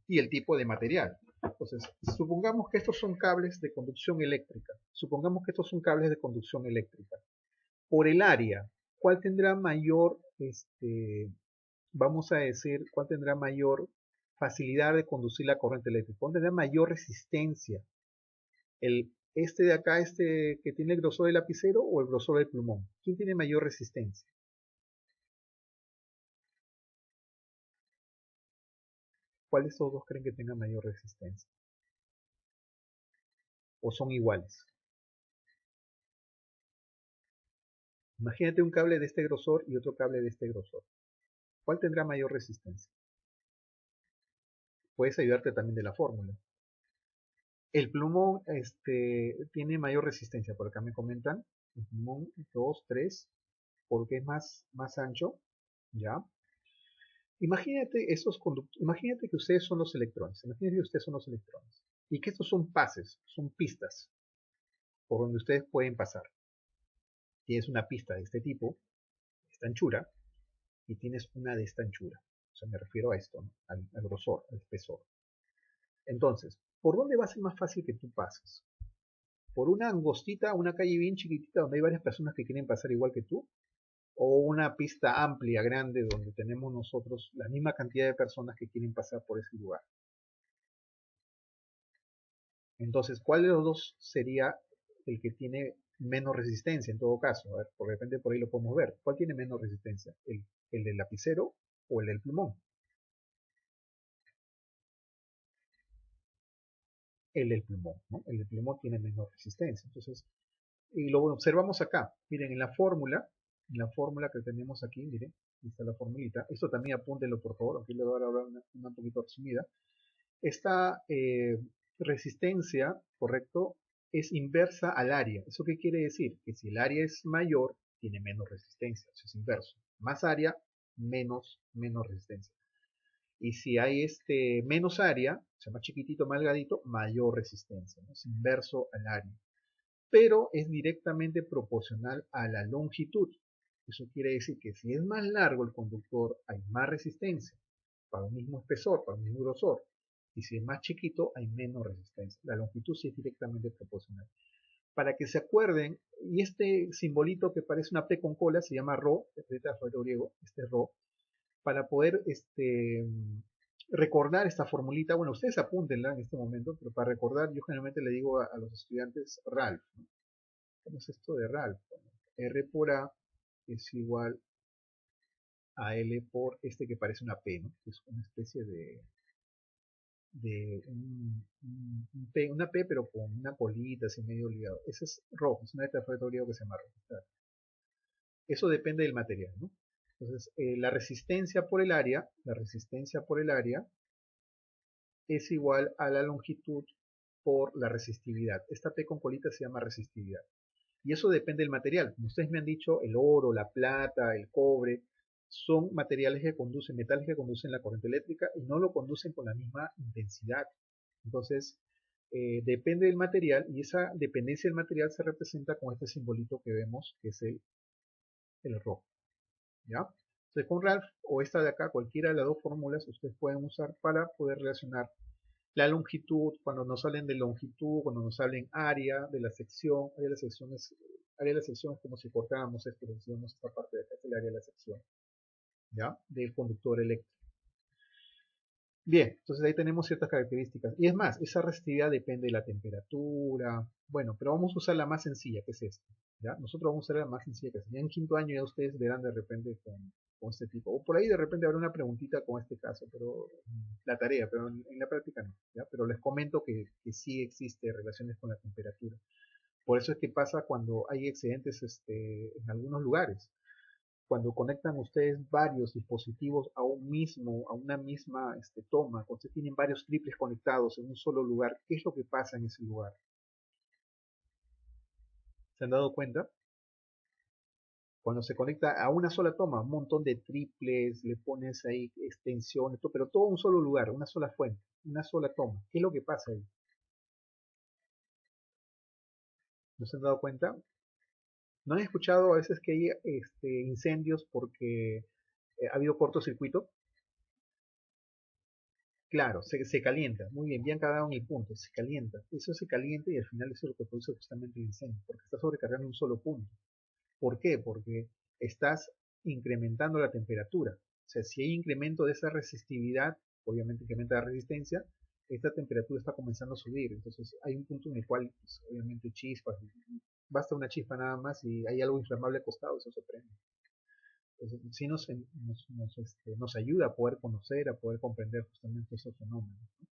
y el tipo de material. Entonces, supongamos que estos son cables de conducción eléctrica. Supongamos que estos son cables de conducción eléctrica. Por el área, ¿cuál tendrá mayor, vamos a decir, cuál tendrá mayor facilidad de conducir la corriente eléctrica? ¿Cuál tendrá mayor resistencia? ¿Este de acá, que tiene el grosor del lapicero o el grosor del plumón? ¿Quién tiene mayor resistencia? ¿Cuál de estos dos creen que tenga mayor resistencia? ¿O son iguales? Imagínate un cable de este grosor y otro cable de este grosor. ¿Cuál tendrá mayor resistencia? Puedes ayudarte también de la fórmula. El plumón tiene mayor resistencia, por acá me comentan. El plumón 2, 3, porque es más ancho, ¿ya? Imagínate que ustedes son los electrones. Imagínate que ustedes son los electrones. Y que estos son pases, son pistas, por donde ustedes pueden pasar. Tienes una pista de este tipo, de esta anchura, y tienes una de esta anchura. O sea, me refiero a esto, ¿no? Al grosor, al espesor. Entonces, ¿por dónde va a ser más fácil que tú pases? ¿Por una angostita, una calle bien chiquitita donde hay varias personas que quieren pasar igual que tú? ¿O una pista amplia, grande, donde tenemos nosotros la misma cantidad de personas que quieren pasar por ese lugar? Entonces, ¿cuál de los dos sería el que tiene menos resistencia en todo caso? A ver, de repente por ahí lo podemos ver. ¿Cuál tiene menos resistencia? ¿El del lapicero o el del plumón? El del plumón, ¿no? El del plumón tiene menos resistencia. Entonces, y lo observamos acá. Miren, en la fórmula que tenemos aquí, miren, aquí está la formulita. Esto también apúntenlo, por favor. Aquí le voy a dar una un poquito resumida. Esta resistencia, correcto, es inversa al área. ¿Eso qué quiere decir? Que si el área es mayor, tiene menos resistencia. Eso es inverso. Más área, menos resistencia. Y si hay menos área, o sea, más chiquitito, más delgadito, mayor resistencia, ¿no? Es inverso al área. Pero es directamente proporcional a la longitud. Eso quiere decir que si es más largo el conductor, hay más resistencia para un mismo espesor, para un mismo grosor. Y si es más chiquito, hay menos resistencia. La longitud sí es directamente proporcional. Para que se acuerden, y este simbolito que parece una P con cola se llama Rho, de alfabeto griego, este Rho, para poder recordar esta formulita. Bueno, ustedes apúntenla en este momento, pero para recordar, yo generalmente le digo a los estudiantes Ralph, ¿no? ¿Cómo es esto de Ralph? R por A es igual a L por este que parece una P, ¿no? Es una especie de P, una P pero con una colita así medio ligado. Ese es rojo, es una letra de alfabeto griego que se llama rojo. Eso depende del material, ¿no? Entonces, la resistencia por el área es igual a la longitud por la resistividad. Esta P con colita se llama resistividad. Y eso depende del material. Como ustedes me han dicho, el oro, la plata, el cobre, son materiales que conducen, metales que conducen la corriente eléctrica y no lo conducen con la misma intensidad. Entonces, depende del material y esa dependencia del material se representa con este simbolito que vemos, que es el rojo. ¿Ya? Entonces, con Ralph o esta de acá, cualquiera de las dos fórmulas, ustedes pueden usar para poder relacionar la longitud, cuando nos hablen de longitud, cuando nos hablen área de la sección, área de la sección es como si cortáramos esto, decíamos esta parte de acá, es el área de la sección, ¿ya? Del conductor eléctrico. Bien, entonces ahí tenemos ciertas características. Y es más, esa resistividad depende de la temperatura. Bueno, pero vamos a usar la más sencilla, que es esta, ¿ya? Nosotros vamos a usar la más sencilla, que es ya en quinto año ya ustedes verán de repente con este tipo. O por ahí de repente habrá una preguntita con este caso, pero la tarea, pero en la práctica no, ¿ya? Pero les comento que sí existe relaciones con la temperatura. Por eso es que pasa cuando hay excedentes en algunos lugares. Cuando conectan ustedes varios dispositivos a una misma toma, cuando ustedes tienen varios triples conectados en un solo lugar, ¿qué es lo que pasa en ese lugar? ¿Se han dado cuenta? Cuando se conecta a una sola toma, un montón de triples, le pones ahí extensiones, pero todo en un solo lugar, una sola fuente, una sola toma. ¿Qué es lo que pasa ahí? ¿No se han dado cuenta? ¿No han escuchado a veces que hay incendios porque ha habido cortocircuito? Claro, se calienta. Muy bien, bien cargado en el punto. Se calienta. Eso se calienta y al final eso es lo que produce justamente el incendio, porque está sobrecargando un solo punto. ¿Por qué? Porque estás incrementando la temperatura. O sea, si hay incremento de esa resistividad, obviamente incrementa la resistencia, esta temperatura está comenzando a subir. Entonces hay un punto en el cual, pues, obviamente, chispas, basta una chispa nada más y hay algo inflamable al costado, eso se prende. Entonces, sí nos ayuda a poder conocer, a poder comprender justamente esos fenómenos, ¿no?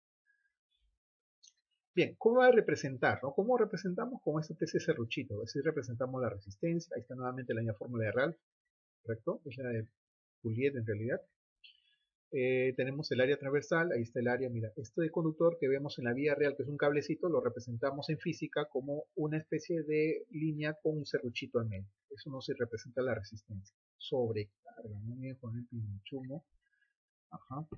Bien, ¿cómo va a representar, no? ¿Cómo representamos? Con esta especie de serruchito. Así representamos la resistencia. Ahí está nuevamente la misma fórmula de Ralph, ¿correcto? Es la de Pouliot en realidad. Tenemos el área transversal, ahí está el área, mira, este conductor que vemos en la vía real, que es un cablecito, lo representamos en física como una especie de línea con un serruchito al medio. Eso no se representa la resistencia. Sobrecarga, muy bien, con el pinchumo. Ajá.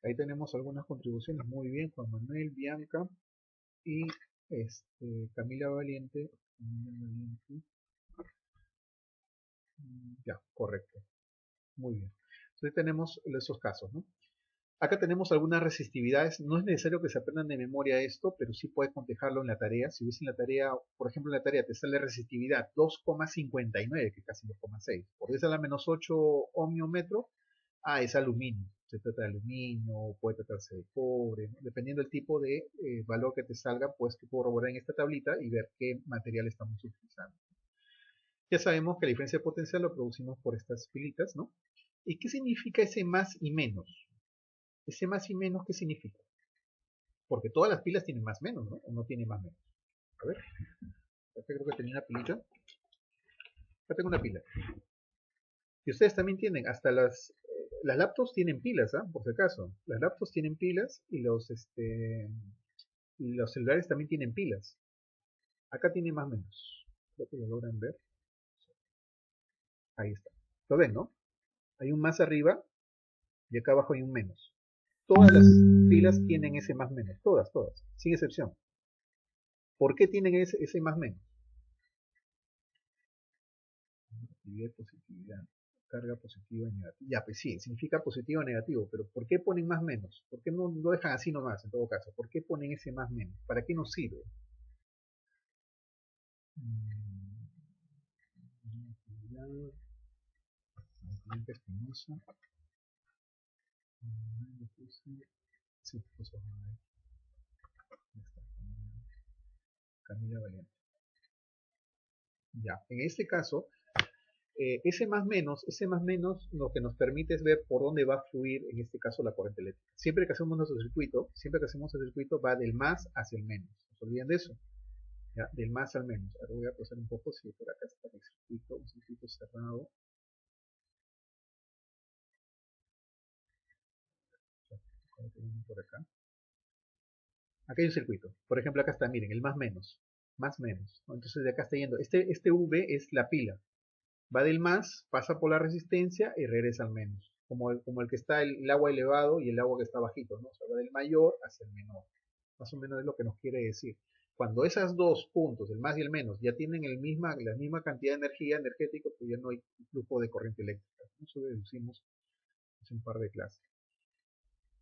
Ahí tenemos algunas contribuciones, muy bien, Juan Manuel, Bianca y Camila Valiente. Ya, correcto. Muy bien. Entonces tenemos esos casos, ¿no? Acá tenemos algunas resistividades. No es necesario que se aprendan de memoria esto, pero sí puedes cotejarlo en la tarea. Si ves en la tarea, por ejemplo, en la tarea te sale resistividad 2,59, que es casi 2,6. Por eso a la menos 8 ohmiómetro, es aluminio. Se trata de aluminio, puede tratarse de cobre, ¿no? Dependiendo del tipo de valor que te salga, pues tú corroborar en esta tablita y ver qué material estamos utilizando. Ya sabemos que la diferencia de potencial lo producimos por estas pilitas, ¿no? ¿Y qué significa ese más y menos? Ese más y menos, ¿qué significa? Porque todas las pilas tienen más menos, ¿no? O no tienen más menos. A ver, acá creo que tenía una pilita. Acá tengo una pila. Y ustedes también tienen, hasta las laptops tienen pilas, ¿ah? Por si acaso. Las laptops tienen pilas y los celulares también tienen pilas. Acá tiene más menos. Creo que lo logran ver. Ahí está. ¿Lo ven, no? Hay un más arriba y acá abajo hay un menos. Todas las pilas tienen ese más menos. Todas, sin excepción. ¿Por qué tienen ese más menos? Positividad, carga positiva y negativa. Ya, pues sí, significa positivo o negativo, pero ¿por qué ponen más menos? ¿Por qué no lo dejan así nomás, en todo caso? ¿Por qué ponen ese más menos? ¿Para qué nos sirve? Camila Valiente. Ya, en este caso, ese más menos lo que nos permite es ver por dónde va a fluir, en este caso, la corriente eléctrica. Siempre que hacemos nuestro circuito, va del más hacia el menos. No se olviden de eso. ¿Ya? Del más al menos. Ahora voy a pasar un poco, si por acá está el circuito, un circuito cerrado. Por acá. Acá hay un circuito. Por ejemplo, acá está, miren, el más menos. Más menos. ¿No? Entonces de acá está yendo. Este V es la pila. Va del más, pasa por la resistencia y regresa al menos. Como el que está el agua elevado y el agua que está bajito, ¿no? O sea, va del mayor hacia el menor. Más o menos es lo que nos quiere decir. Cuando esos dos puntos, el más y el menos, ya tienen la misma cantidad de energía energética, pues ya no hay flujo de corriente eléctrica. Eso deducimos hace un par de clases.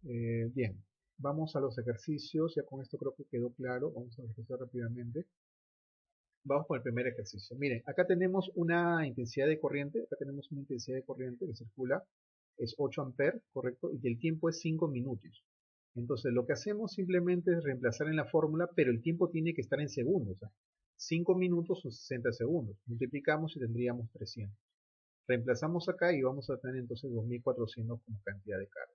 Bien, vamos a los ejercicios. Ya con esto creo que quedó claro. Vamos a empezar rápidamente. Vamos con el primer ejercicio. Miren, acá tenemos una intensidad de corriente. Acá tenemos una intensidad de corriente que circula. Es 8 amperes, ¿correcto? Y el tiempo es 5 minutos. Entonces, lo que hacemos simplemente es reemplazar en la fórmula, pero el tiempo tiene que estar en segundos. 5 minutos son 60 segundos. Multiplicamos y tendríamos 300. Reemplazamos acá y vamos a tener entonces 2400 como cantidad de carga.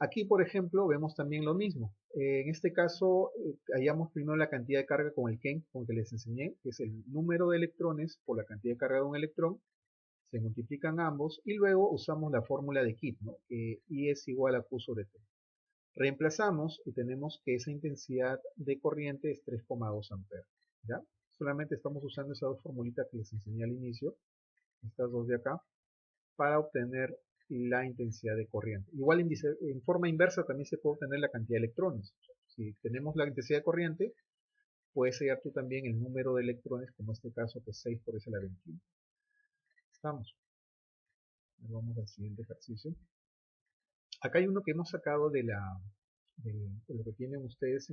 Aquí, por ejemplo, vemos también lo mismo. En este caso, hallamos primero la cantidad de carga con el Ken, con el que les enseñé, que es el número de electrones por la cantidad de carga de un electrón. Se multiplican ambos y luego usamos la fórmula de Kitt, ¿no? Que I es igual a Q sobre T. Reemplazamos y tenemos que esa intensidad de corriente es 3,2 amperes. ¿Ya? Solamente estamos usando esas dos formulitas que les enseñé al inicio, estas dos de acá, para obtener la intensidad de corriente. Igual en forma inversa también se puede obtener la cantidad de electrones. Si tenemos la intensidad de corriente, puedes hallar tú también el número de electrones, como en este caso que es 6 por 10 a la 21. Estamos. Vamos al siguiente ejercicio. Acá hay uno que hemos sacado de lo que tienen ustedes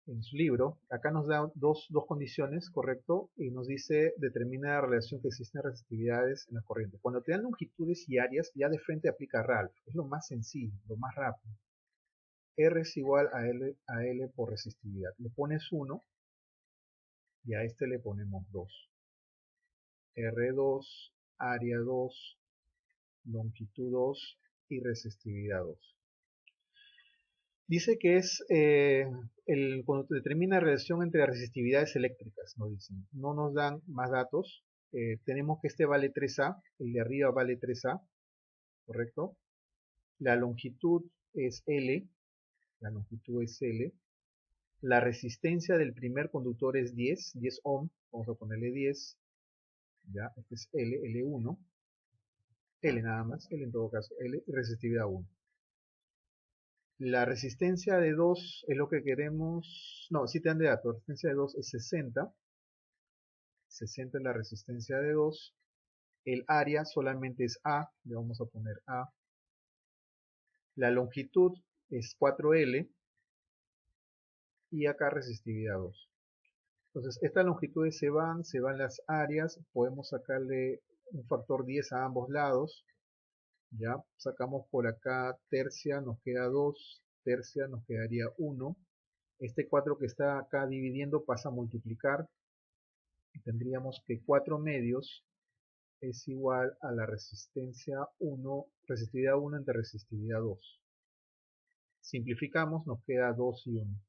en su libro. Acá nos da dos condiciones, ¿correcto? Y nos dice, determina la relación que existe en resistividades en la corriente. Cuando te dan longitudes y áreas, ya de frente aplica Ralph. Es lo más sencillo, lo más rápido. R es igual a L por resistividad. Le pones 1 y a este le ponemos 2. R2, área 2, longitud 2 y resistividad 2. Dice que es cuando te determina la relación entre resistividades eléctricas, nos dicen. No nos dan más datos. Tenemos que este vale 3A, el de arriba vale 3A, ¿correcto? La longitud es L, la longitud es L. La resistencia del primer conductor es 10 ohm, vamos a ponerle 10, ya, este es L, L1, L nada más, L en todo caso, L, resistividad 1. La resistencia de 2 es lo que queremos, no, si te dan de datos, la resistencia de 2 es 60, 60 es la resistencia de 2, el área solamente es A, le vamos a poner A, la longitud es 4L, y acá resistividad 2. Entonces, estas longitudes se van las áreas, podemos sacarle un factor 10 a ambos lados, ya, sacamos por acá tercia, nos queda 2, tercia nos quedaría 1, este 4 que está acá dividiendo pasa a multiplicar, y tendríamos que 4 medios es igual a la resistencia 1, resistividad 1 entre resistividad 2. Simplificamos, nos queda 2 y 1.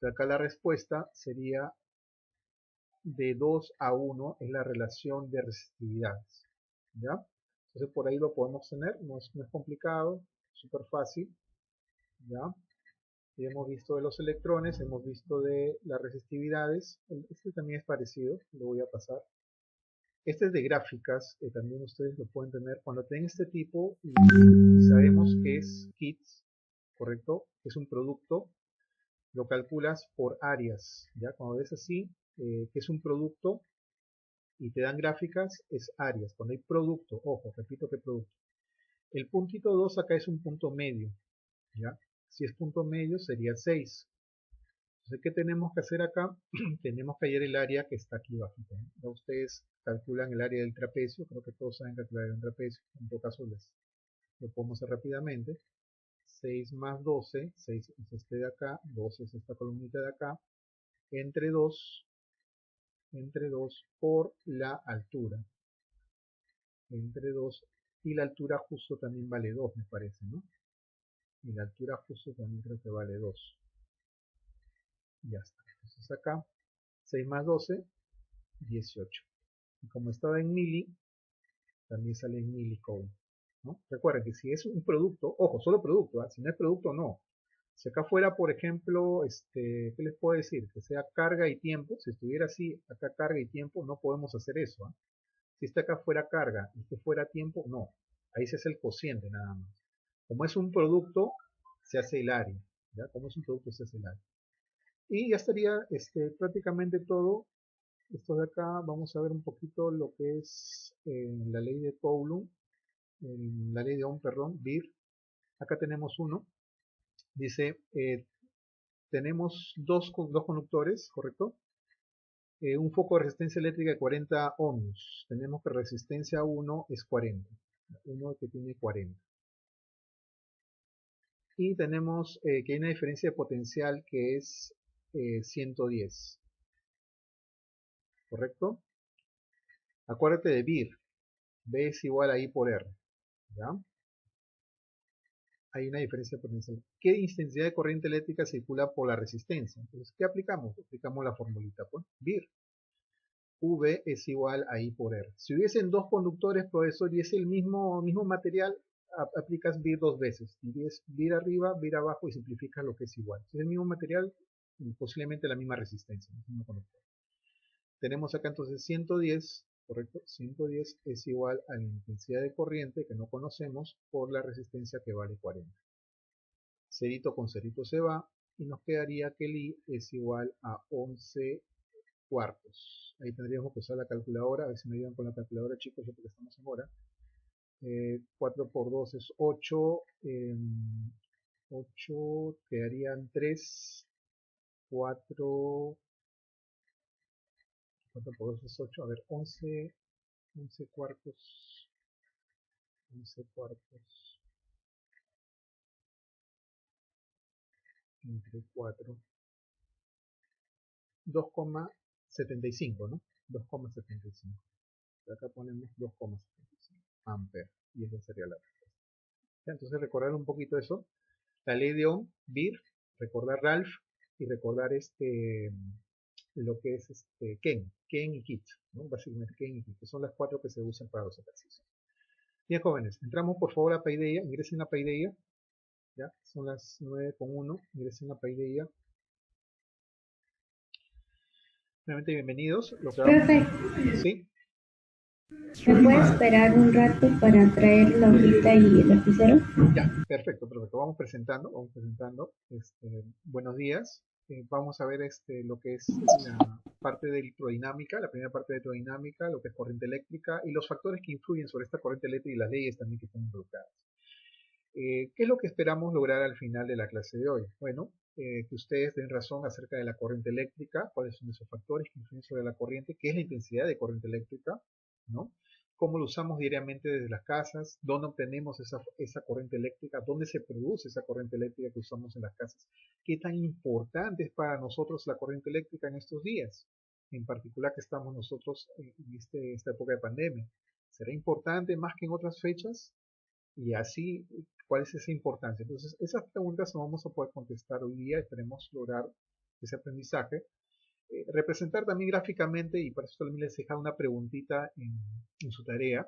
Entonces acá la respuesta sería de 2 a 1 es la relación de resistividades, ¿ya? Entonces por ahí lo podemos tener, no es complicado, súper fácil, ¿ya? Y hemos visto de los electrones, hemos visto de las resistividades, este también es parecido, lo voy a pasar. Este es de gráficas, también ustedes lo pueden tener cuando tienen este tipo y sabemos que es kits, ¿correcto? Es un producto, lo calculas por áreas, ¿ya? Cuando ves así, que es un producto y te dan gráficas, es áreas. Cuando hay producto, ojo, repito que producto. El puntito 2 acá es un punto medio, ¿ya? Si es punto medio sería 6. Entonces, ¿qué tenemos que hacer acá? Tenemos que hallar el área que está aquí abajo. ¿No? Ustedes calculan el área del trapecio, creo que todos saben calcular un trapecio, en todo caso lo podemos hacer rápidamente. 6 más 12, 6 es este de acá, 12 es esta columnita de acá, entre 2 por la altura, entre 2 y la altura justo también vale 2 me parece, ¿no? Y la altura justo también creo que vale 2. Ya está. Entonces acá 6 más 12, 18. Y como estaba en mili, también sale en milicoulomb, ¿no? Recuerden que si es un producto, ojo, solo producto, ¿eh? Si no es producto, no. Si acá fuera, por ejemplo, ¿qué les puedo decir? Que sea carga y tiempo, si estuviera así, acá carga y tiempo, no podemos hacer eso, ¿eh? Si esta acá fuera carga y este fuera tiempo, no. Ahí se hace el cociente nada más. Como es un producto, se hace el área, ¿ya? Como es un producto, se hace el área. Y ya estaría prácticamente todo. Esto de acá, vamos a ver un poquito lo que es la ley de Coulomb, la ley de Ohm, perdón, BIR. Acá tenemos uno. Dice, tenemos dos conductores, ¿correcto? Un foco de resistencia eléctrica de 40 ohms. Tenemos que resistencia 1 es 40. Uno que tiene 40. Y tenemos que hay una diferencia de potencial que es 110. ¿Correcto? Acuérdate de BIR. B es igual a I por R. ¿Ya? Hay una diferencia de potencial. ¿Qué intensidad de corriente eléctrica circula por la resistencia? Entonces, ¿qué aplicamos? Aplicamos la formulita, pues, BIR. V es igual a I por R. Si hubiesen dos conductores, profesor, y es el mismo material, aplicas BIR dos veces. Divides BIR arriba, BIR abajo y simplificas lo que es igual. Si es el mismo material, posiblemente la misma resistencia, el mismo conductor. Tenemos acá entonces 110, ¿correcto? 110 es igual a la intensidad de corriente que no conocemos por la resistencia que vale 40. Cerito con cerito se va y nos quedaría que el I es igual a 11 cuartos. Ahí tendríamos que usar la calculadora, a ver si me ayudan con la calculadora, chicos, ya porque estamos en hora. 4 por 2 es 8, 8 quedarían 3, 4, 4 por 2 es 8, a ver, 11 cuartos, 11 cuartos entre 4, 2,75, ¿no? 2,75. Acá ponemos 2,75 amperes y esa sería la respuesta. Entonces recordar un poquito eso. La ley de Ohm, Beer, recordar Ralph y recordar lo que es Ken y Kit, ¿no? Básicamente Ken y Kit, que son las cuatro que se usan para los ejercicios. Bien, jóvenes, entramos por favor a Paideia, ingresen a Paideia, ya, son las 9:01, ingresen a Paideia. Nuevamente bienvenidos. Lo que vamos... Profe, ¿Sí? ¿me puede esperar un rato para traer la hojita y el lapicero? Ya, perfecto, perfecto. Vamos presentando, vamos presentando. Buenos días. Vamos a ver lo que es la parte de electrodinámica, la primera parte de electrodinámica, lo que es corriente eléctrica y los factores que influyen sobre esta corriente eléctrica y las leyes también que están involucradas. ¿Qué es lo que esperamos lograr al final de la clase de hoy? Bueno, que ustedes den razón acerca de la corriente eléctrica, cuáles son esos factores que influyen sobre la corriente, qué es la intensidad de corriente eléctrica, ¿no? Cómo lo usamos diariamente desde las casas, dónde obtenemos esa corriente eléctrica, dónde se produce esa corriente eléctrica que usamos en las casas, qué tan importante es para nosotros la corriente eléctrica en estos días, en particular que estamos nosotros en esta época de pandemia. ¿Será importante más que en otras fechas? Y así, ¿cuál es esa importancia? Entonces, esas preguntas no vamos a poder contestar hoy día, esperemos lograr ese aprendizaje. Representar también gráficamente, y para eso también les he dejado una preguntita en su tarea,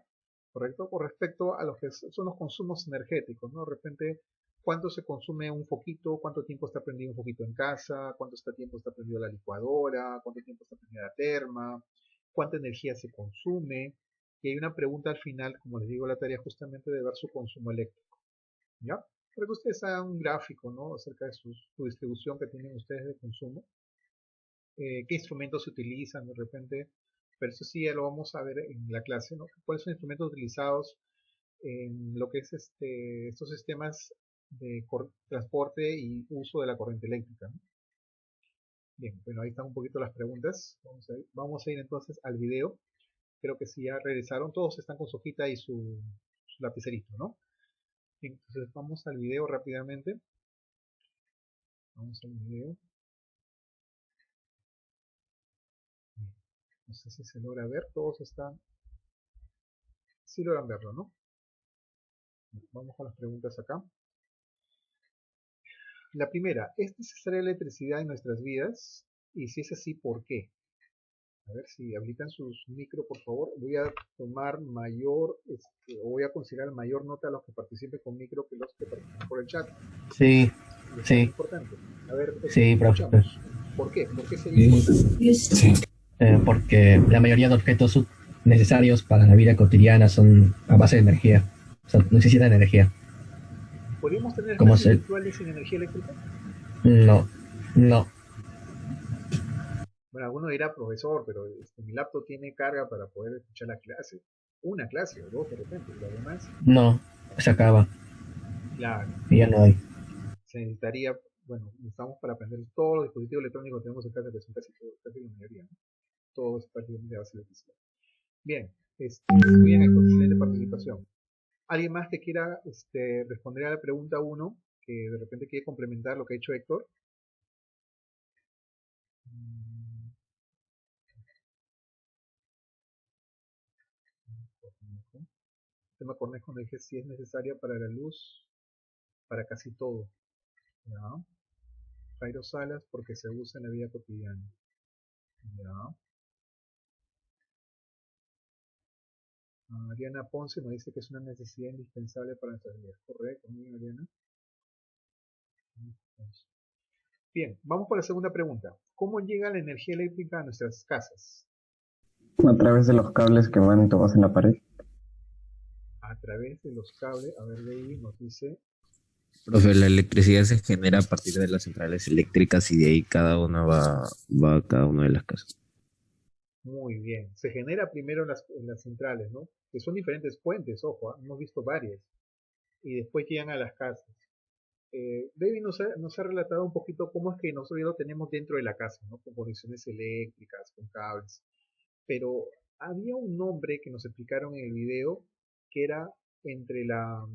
¿correcto? Con respecto a los que son los consumos energéticos, ¿no? De repente, ¿cuánto se consume un foquito? ¿Cuánto tiempo está prendido un foquito en casa? ¿Cuánto tiempo está prendido la licuadora? ¿Cuánto tiempo está prendida la terma? ¿Cuánta energía se consume? Y hay una pregunta al final, como les digo, la tarea justamente de ver su consumo eléctrico, ¿ya? Para que ustedes hagan un gráfico, ¿no? Acerca de su distribución que tienen ustedes de consumo, qué instrumentos se utilizan de repente, pero eso sí ya lo vamos a ver en la clase, ¿no? ¿Cuáles son los instrumentos utilizados en lo que es estos sistemas de transporte y uso de la corriente eléctrica, ¿no? Bien, bueno, ahí están un poquito las preguntas. Vamos a ir entonces al video. Creo que sí ya regresaron. Todos están con su hojita y su lapicerito, ¿no? Bien, entonces vamos al video rápidamente. Vamos al video. Bien, no sé si se logra ver. Todos están... Sí logran verlo, ¿no? Bien, vamos con las preguntas acá. La primera, ¿es necesaria la electricidad en nuestras vidas? Y si es así, ¿por qué? A ver si habilitan sus micro, por favor. Voy a tomar mayor, o voy a considerar mayor nota a los que participen con micro que los que participen por el chat. Sí, Es sí, importante. A ver, sí, profe. escuchamos. ¿Por qué? ¿Por qué sería importante? Sí. Porque la mayoría de objetos necesarios para la vida cotidiana son a base de energía. O sea, necesitan energía. ¿Podríamos tener ¿Cómo clases se? virtuales sin energía eléctrica? No, no. Bueno, alguno dirá, profesor, pero mi laptop tiene carga para poder escuchar la clase. Una clase o dos de repente, pero además, No, se acaba. claro, Y ya no hay. se necesitaría, bueno, necesitamos para aprender todos los dispositivos electrónicos que tenemos en casa, que son casi la mayoría, ¿no? Todo es prácticamente a base de electricidad. Bien, muy bien, Héctor, excelente participación. ¿Alguien más que quiera responder a la pregunta 1, que de repente quiere complementar lo que ha hecho Héctor? El tema Cornejo me dije si es necesaria para la luz, para casi todo. ¿Ya? Jairo Salas, porque se usa en la vida cotidiana. ¿Ya? Ariana Ponce nos dice que es una necesidad indispensable para nuestras vidas. Correcto, muy bien, Ariana. Bien, vamos por la segunda pregunta. ¿Cómo llega la energía eléctrica a nuestras casas? A través de los cables que van tomados en la pared. A través de los cables. A ver, David nos dice... Profe, la electricidad se genera a partir de las centrales eléctricas y de ahí cada una va a cada una de las casas. Muy bien. Se genera primero en las centrales, ¿no? Que son diferentes fuentes, ojo, hemos visto varias. Y después llegan a las casas. David nos ha relatado un poquito cómo es que nosotros ya lo tenemos dentro de la casa, ¿no? Con conexiones eléctricas, con cables. Pero había un nombre que nos explicaron en el video que era entre la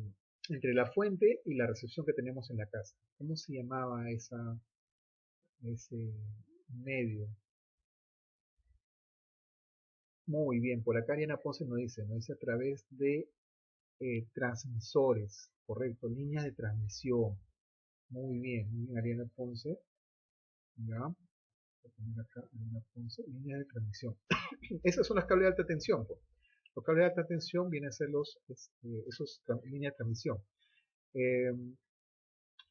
fuente y la recepción que tenemos en la casa. ¿Cómo se llamaba ese medio? Muy bien, por acá Ariana Ponce nos dice a través de transmisores, correcto, líneas de transmisión. muy bien, Ariana Ponce. Ya, voy a poner acá Ariana Ponce, línea de transmisión. Esas son las cables de alta tensión, pues. Los cables de alta tensión vienen a ser líneas de transmisión. Eh,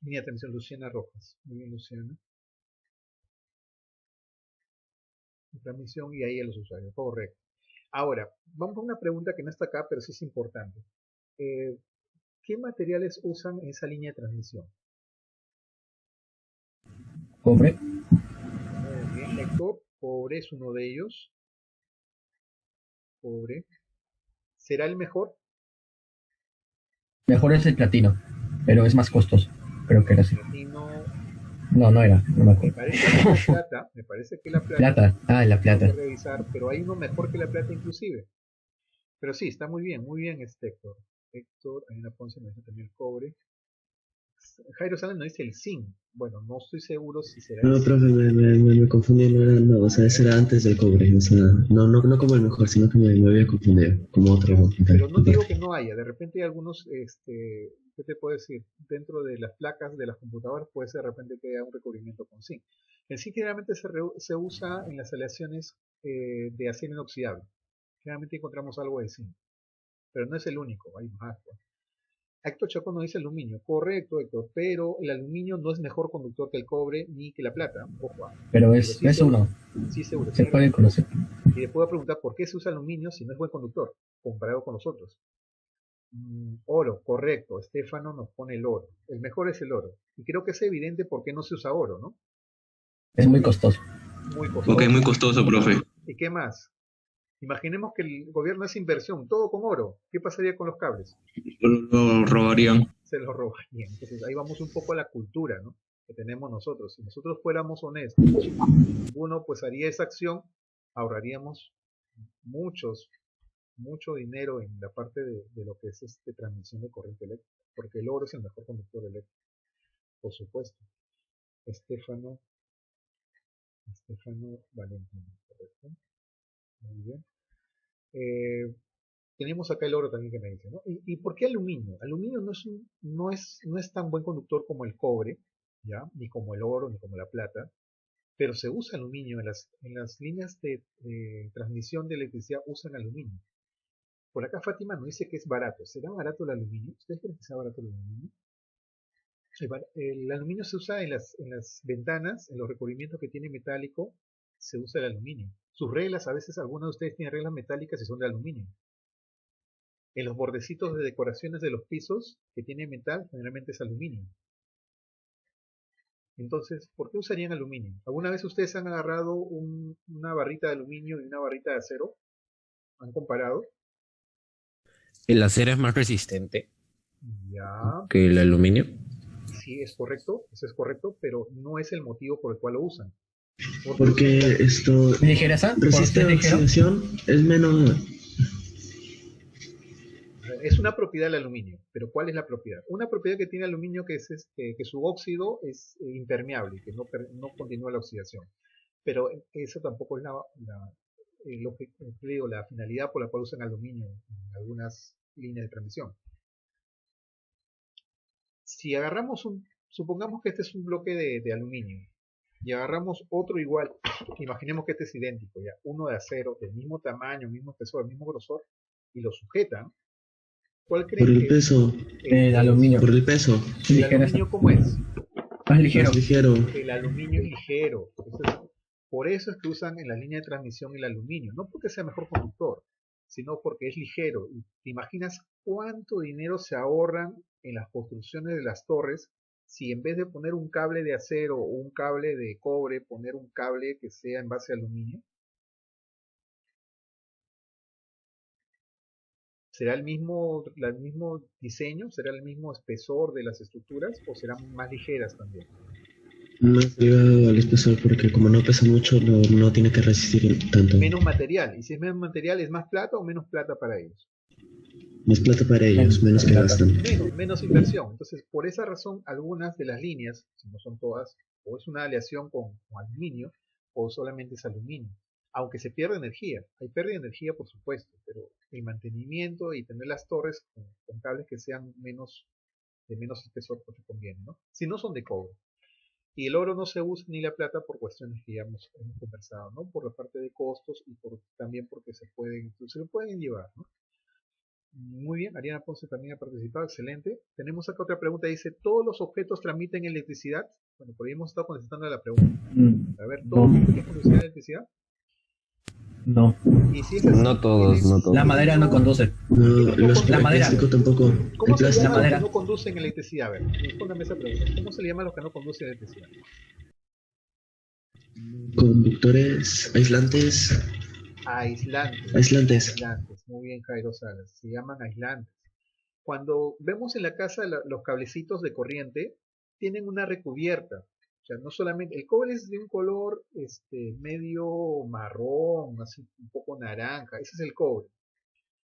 línea de transmisión, Luciana Rojas. Muy bien, Luciana. Transmisión y ahí a los usuarios. Correcto. Ahora, vamos a una pregunta que no está acá, pero sí es importante. ¿Qué materiales usan en esa línea de transmisión? Cobre. Muy bien, Héctor. Cobre es uno de ellos. Cobre. ¿Será el mejor? Mejor es el platino, pero es más costoso. Creo que era así. Platino. No, no era, no me Me acuerdo. parece que la plata. Me parece que la plata. Plata. Ah, la Tengo que plata. revisar, pero hay uno mejor que la plata inclusive. Pero sí, está muy bien este Héctor. Héctor, hay una Ponce, me dice también el cobre. Jairo Sala no dice el zinc. Bueno, no estoy seguro si será el No, zinc. profe, me confundí, no era, no, o sea, ese era antes del cobre, o sea, no como el mejor, sino que me había confundido, como otro. Pero no digo que no haya, de repente hay algunos, ¿qué te puedo decir? Dentro de las placas de las computadoras puede ser de repente que haya un recubrimiento con zinc. El zinc generalmente se usa en las aleaciones de acero inoxidable. Generalmente encontramos algo de zinc, pero no es el único, hay más, pues. Héctor Chaco nos dice aluminio, correcto Héctor, pero el aluminio no es mejor conductor que el cobre ni que la plata, ojo, Pero pero es, sí es uno. sí seguro, Se tiene puede razón. conocer. Y le puedo preguntar por qué se usa aluminio si no es buen conductor, comparado con los otros. Oro, correcto. Estefano nos pone el oro. El mejor es el oro. Y creo que es evidente por qué no se usa oro, ¿no? Es muy costoso. Muy Porque es costoso. muy costoso, profe. ¿Y qué más? Imaginemos que el gobierno hace inversión, todo con oro. ¿Qué pasaría con los cables? Lo robarían. Se los robarían. Entonces ahí vamos un poco a la cultura, ¿no? Que tenemos nosotros. Si nosotros fuéramos honestos, ninguno pues haría esa acción, ahorraríamos mucho dinero en la parte de lo que es transmisión de corriente eléctrica, porque el oro es el mejor conductor eléctrico, por supuesto. Estefano, Estefano Valentín, correcto. Muy bien. Eh, tenemos acá el oro también que me dice, ¿no? ¿Y por qué aluminio? Aluminio no es tan buen conductor como el cobre, ¿ya? Ni como el oro, ni como la plata, pero se usa aluminio en las líneas de transmisión de electricidad usan aluminio. Por acá Fátima nos dice que es barato. ¿Será barato el aluminio? ¿Ustedes creen que sea barato el aluminio? El aluminio se usa en las ventanas, en los recubrimientos que tiene metálico, se usa el aluminio. Sus reglas, a veces algunos de ustedes tienen reglas metálicas y son de aluminio. En los bordecitos de decoraciones de los pisos que tiene metal, generalmente es aluminio. Entonces, ¿por qué usarían aluminio? ¿Alguna vez ustedes han agarrado una barrita de aluminio y una barrita de acero? ¿Han comparado? El acero es más resistente Ya, que el aluminio. sí, es correcto, eso es correcto, pero no es el motivo por el cual lo usan. Porque esto ¿Ligereza? ¿Por resiste ser ligero? oxidación, es menos. Es una propiedad del aluminio, pero ¿cuál es la propiedad? Una propiedad que tiene el aluminio que es que su óxido es impermeable, que no continúa la oxidación. Pero eso tampoco es lo que digo, la finalidad por la cual usan aluminio en algunas líneas de transmisión. Si agarramos supongamos que este es un bloque de aluminio y agarramos otro igual, imaginemos que este es idéntico, ya, uno de acero, del mismo tamaño, mismo espesor, mismo grosor, y lo sujetan, ¿cuál Por creen el que es peso, El aluminio. por el peso, el Ligereza. aluminio cómo es? Más ligero. más ligero. El aluminio es ligero. Entonces, por eso es que usan en la línea de transmisión el aluminio, no porque sea mejor conductor, sino porque es ligero. Y ¿te imaginas cuánto dinero se ahorran en las construcciones de las torres si en vez de poner un cable de acero o un cable de cobre, poner un cable que sea en base a aluminio? ¿Será el mismo diseño? ¿Será el mismo espesor de las estructuras? ¿O serán más ligeras también? Más ligado al espesor porque como no pesa mucho, no tiene que resistir tanto. Menos material. Y si es menos material, ¿es más plata o menos plata para ellos? Más plata para ellos, menos que gastan. Menos inversión. Entonces, por esa razón, algunas de las líneas, si no son todas, o es una aleación con aluminio, o solamente es aluminio. Aunque se pierde energía. Hay pérdida de energía, por supuesto, pero el mantenimiento y tener las torres con cables que sean de menos espesor porque conviene, ¿no? Si no son de cobre. Y el oro no se usa ni la plata por cuestiones que ya hemos conversado, ¿no? Por la parte de costos y también porque se lo pueden llevar, ¿no? Muy bien, Ariana Ponce también ha participado, excelente. Tenemos acá otra pregunta, dice, ¿todos los objetos transmiten electricidad? Bueno, por ahí hemos estado contestando a la pregunta. A ver, ¿todos los objetos conducen electricidad? No. Y si es así, No todos, no todos. La madera no conduce. No, La el madera. plástico tampoco. ¿Cómo El se le llama a plástico. los madera. que no conducen electricidad? A ver, respóndame esa pregunta. ¿Cómo se le llama a los que no conducen electricidad? Conductores, aislantes. Aislantes. Muy bien, Jairo Salas. Se llaman aislantes. Cuando vemos en la casa los cablecitos de corriente, tienen una recubierta. O sea, no solamente, el cobre es de un color medio marrón, así un poco naranja. Ese es el cobre.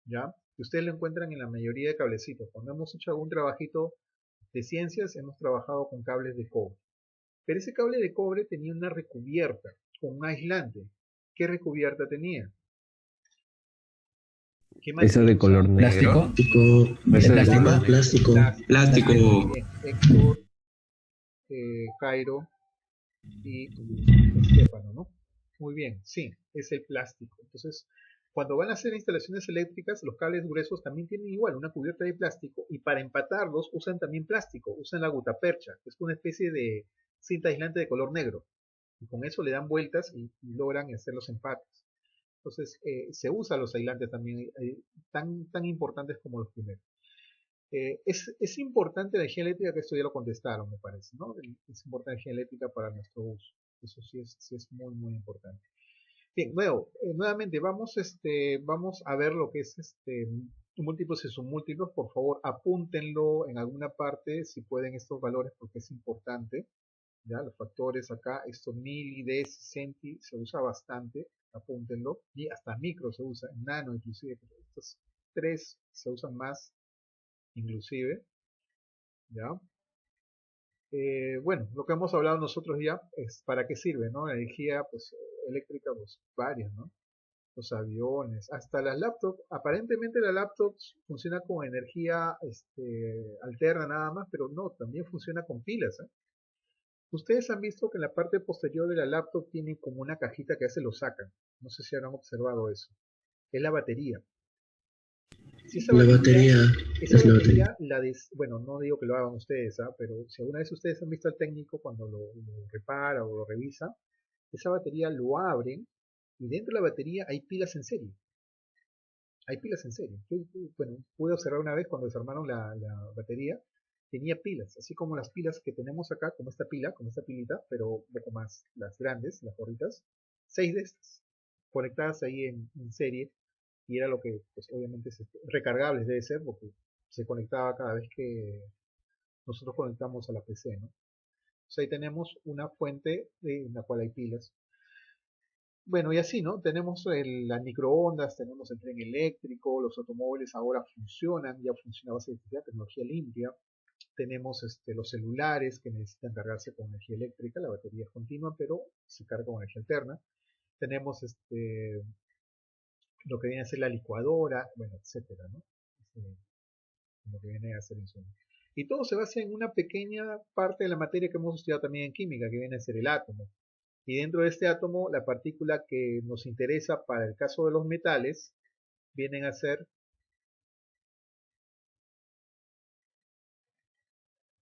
¿Ya? Que ustedes lo encuentran en la mayoría de cablecitos. Cuando hemos hecho algún trabajito de ciencias, hemos trabajado con cables de cobre. Pero ese cable de cobre tenía una recubierta con un aislante. ¿Qué recubierta tenía? ¿Qué Esa de color negro. ¿Plástico? Plástico. Plástico. Muy bien. Héctor, Jairo y Estefano, ¿no? Muy bien, sí, es el plástico. Entonces, cuando van a hacer instalaciones eléctricas, los cables gruesos también tienen igual una cubierta de plástico y para empatarlos usan también plástico, usan la gutapercha, que es una especie de cinta aislante de color negro. Y con eso le dan vueltas y logran hacer los empates. Entonces, se usan los aislantes también, tan importantes como los primeros. Es importante la energía eléctrica, que esto ya lo contestaron, me parece, ¿no? Es importante la energía eléctrica para nuestro uso. Eso sí es muy, muy importante. Bien, nuevamente vamos a ver lo que es múltiplos y submúltiplos. Por favor, apúntenlo en alguna parte si pueden estos valores porque es importante. Ya, los factores acá, esto mili, deci, centi, se usa bastante, apúntenlo. Y hasta micro se usa, nano inclusive, pero estos tres se usan más inclusive. Ya. Bueno, lo que hemos hablado nosotros ya es para qué sirve, ¿no? La energía pues, eléctrica, pues varias, ¿no? Los aviones, hasta las laptops. Aparentemente la laptop funciona con energía alterna nada más, pero no, también funciona con pilas, ¿eh? Ustedes han visto que en la parte posterior de la laptop tiene como una cajita que a veces lo sacan. No sé si habrán observado eso. Es la batería. Si esa La batería esa es la batería, batería. bueno, no digo que lo hagan ustedes, ¿ah? Pero si alguna vez ustedes han visto al técnico cuando lo repara o lo revisa, esa batería lo abren y dentro de la batería hay pilas en serie. Hay pilas en serie. Bueno, pude observar una vez cuando desarmaron la batería, tenía pilas, así como las pilas que tenemos acá, como esta pila, como esta pilita, pero un poco más las grandes, las gorritas, 6 de estas, conectadas ahí en serie, y era lo que, pues obviamente, recargables debe ser, porque se conectaba cada vez que nosotros conectamos a la PC, ¿no? Entonces ahí tenemos una fuente en la cual hay pilas. Bueno, y así, ¿no? Tenemos las microondas, tenemos el tren eléctrico, los automóviles ahora funcionan, ya funciona a base de electricidad, tecnología limpia. Tenemos los celulares que necesitan cargarse con energía eléctrica, la batería es continua, pero se carga con energía alterna. Tenemos lo que viene a ser la licuadora, bueno, etcétera, ¿no? Lo que viene a ser insumo. Y todo se basa en una pequeña parte de la materia que hemos estudiado también en química, que viene a ser el átomo. Y dentro de este átomo, la partícula que nos interesa para el caso de los metales, vienen a ser...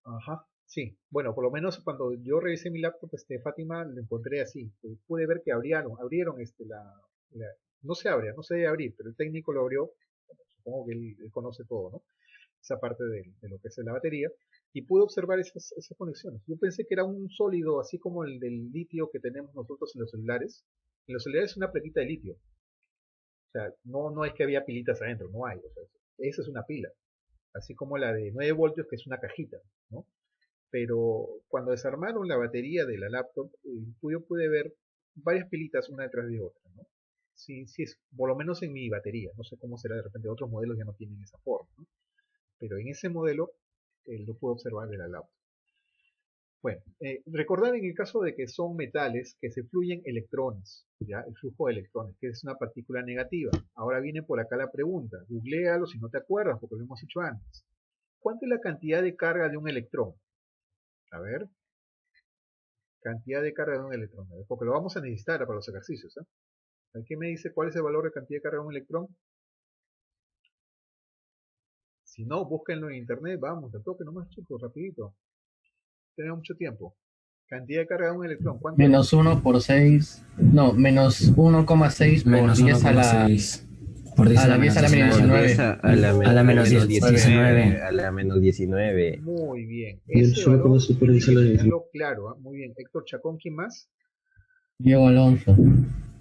Ajá, sí. Bueno, por lo menos cuando yo revisé mi laptop, Fátima, lo encontré así. Pude ver que abrieron no se abre, no se debe abrir, pero el técnico lo abrió. Bueno, supongo que él conoce todo, ¿no? Esa parte de lo que es la batería. Y pude observar esas conexiones. Yo pensé que era un sólido, así como el del litio que tenemos nosotros en los celulares. En los celulares es una plaquita de litio. O sea, no es que había pilitas adentro, no hay. O sea, esa es una pila. Así como la de 9 voltios, que es una cajita, ¿no? Pero cuando desarmaron la batería de la laptop, yo pude ver varias pilitas una detrás de otra, ¿no? Sí, sí, por lo menos en mi batería. No sé cómo será de repente. Otros modelos ya no tienen esa forma, ¿no? Pero en ese modelo lo puedo observar de la laptop. Bueno, recordar en el caso de que son metales que se fluyen electrones, ¿ya? El flujo de electrones, que es una partícula negativa. Ahora viene por acá la pregunta, googlealo si no te acuerdas, porque lo hemos hecho antes. ¿Cuánto es la cantidad de carga de un electrón? A ver, cantidad de carga de un electrón, a ver, porque lo vamos a necesitar para los ejercicios. Aquí me dice cuál es el valor de cantidad de carga de un electrón. Si no, búsquenlo en internet, vamos, al toque nomás, chicos, rapidito. Tenemos mucho tiempo. Cantidad de carga de un electrón, ¿cuánto es? Menos 1 por 6. No, menos 1,6 por Menos 10 a la. 1,6 por 10 A la 10 a la menos 19. A la menos 19. A la menos 19. Muy bien. Menos Ese valor 1,6 por 10 a la hay que 19. tenerlo claro. Muy bien. Héctor Chacón, ¿quién más? Diego Alonso.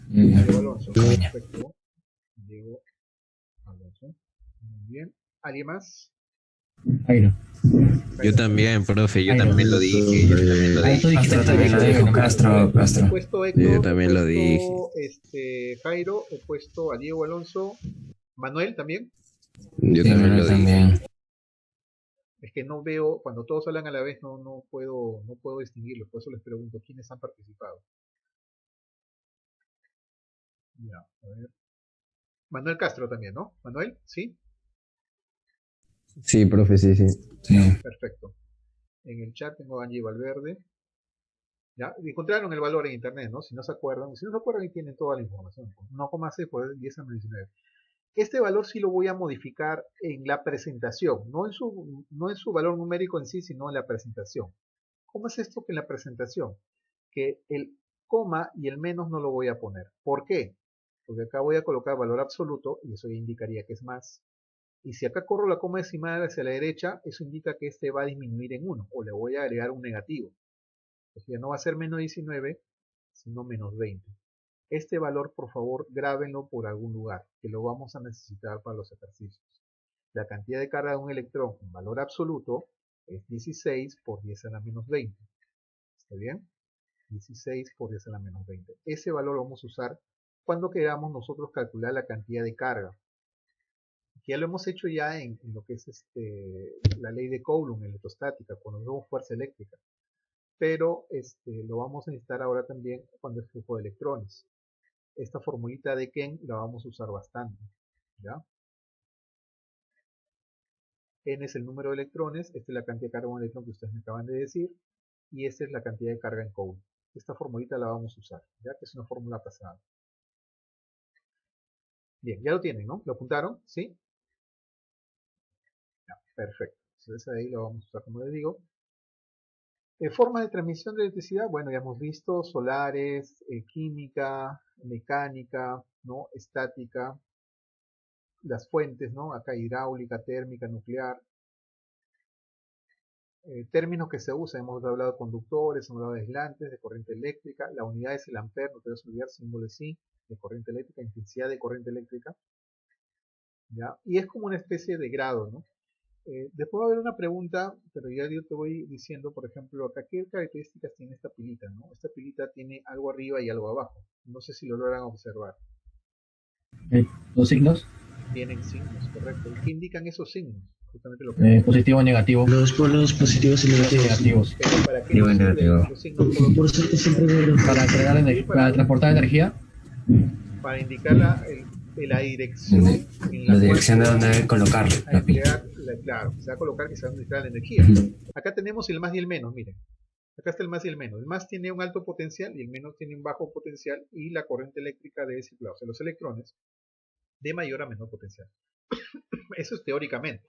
Diego Alonso. Perfecto. Diego Alonso. Muy bien. ¿Alguien más? Jairo. Yo también, profe, yo Ay, también lo dije. Yo también lo dije. Castro también lo dijo, Castro. He puesto Héctor, Yo también he lo puesto, Jairo, he puesto a Diego Alonso. Manuel también. Yo Sí, también lo dije. también. Es que no veo, cuando todos hablan a la vez no puedo distinguirlos, por eso les pregunto quiénes han participado. Ya, a ver. Manuel Castro también, ¿no? Manuel, ¿sí? Sí, profe, sí. Sí. Perfecto. En el chat tengo a Angie Valverde. Ya, encontraron el valor en internet, ¿no? Si no se acuerdan, ahí tienen toda la información. 1,6 por 10 a menos 19. Este valor sí lo voy a modificar en la presentación, no en su valor numérico en sí, sino en la presentación. ¿Cómo es esto que en la presentación? Que el coma y el menos no lo voy a poner. ¿Por qué? Porque acá voy a colocar valor absoluto y eso ya indicaría que es más. Y si acá corro la coma decimal hacia la derecha, eso indica que este va a disminuir en 1 o le voy a agregar un negativo. Entonces ya no va a ser menos 19, sino menos 20. Este valor, por favor, grábenlo por algún lugar, que lo vamos a necesitar para los ejercicios. La cantidad de carga de un electrón en valor absoluto es 16 por 10 a la menos 20. ¿Está bien? 16 por 10 a la menos 20. Ese valor lo vamos a usar cuando queramos nosotros calcular la cantidad de carga. Ya lo hemos hecho ya en lo que es la ley de Coulomb, electrostática, cuando vemos fuerza eléctrica. Pero lo vamos a necesitar ahora también cuando es flujo de electrones. Esta formulita de Ken la vamos a usar bastante. ¿Ya? N es el número de electrones, esta es la cantidad de carga de un electrón que ustedes me acaban de decir, y esta es la cantidad de carga en Coulomb. Esta formulita la vamos a usar, ya que es una fórmula pasada. Bien, ya lo tienen, ¿no? ¿Lo apuntaron? ¿Sí? Ya, perfecto. Entonces ahí lo vamos a usar como les digo. Formas de transmisión de electricidad, bueno, ya hemos visto solares, química, mecánica, ¿no? Estática, las fuentes, ¿no? Acá hidráulica, térmica, nuclear. Términos que se usan, hemos hablado de conductores, hemos hablado de aislantes, de corriente eléctrica, la unidad es el ampere, no te vas a olvidar, símbolo de sí, de corriente eléctrica, intensidad de corriente eléctrica, ¿ya? Y es como una especie de grado, ¿no? Después va a haber una pregunta, pero ya yo te voy diciendo, por ejemplo, acá, ¿qué características tiene esta pilita, ¿no? Esta pilita tiene algo arriba y algo abajo, no sé si lo logran observar. Los signos. Tienen signos, correcto. ¿Qué indican esos signos? Justamente lo que Positivo o negativo. Los polos positivos y negativos. Pero ¿para qué nos sirven los signos Por suerte siempre bueno. Para transportar energía. Para indicar la dirección en La dirección de donde debe colocar la pila. Claro, se va a colocar que se va a administrar la energía. Acá tenemos el más y el menos, miren. Acá está el más y el menos. El más tiene un alto potencial y el menos tiene un bajo potencial y la corriente eléctrica debe circular. O sea, los electrones de mayor a menor potencial. Eso es teóricamente.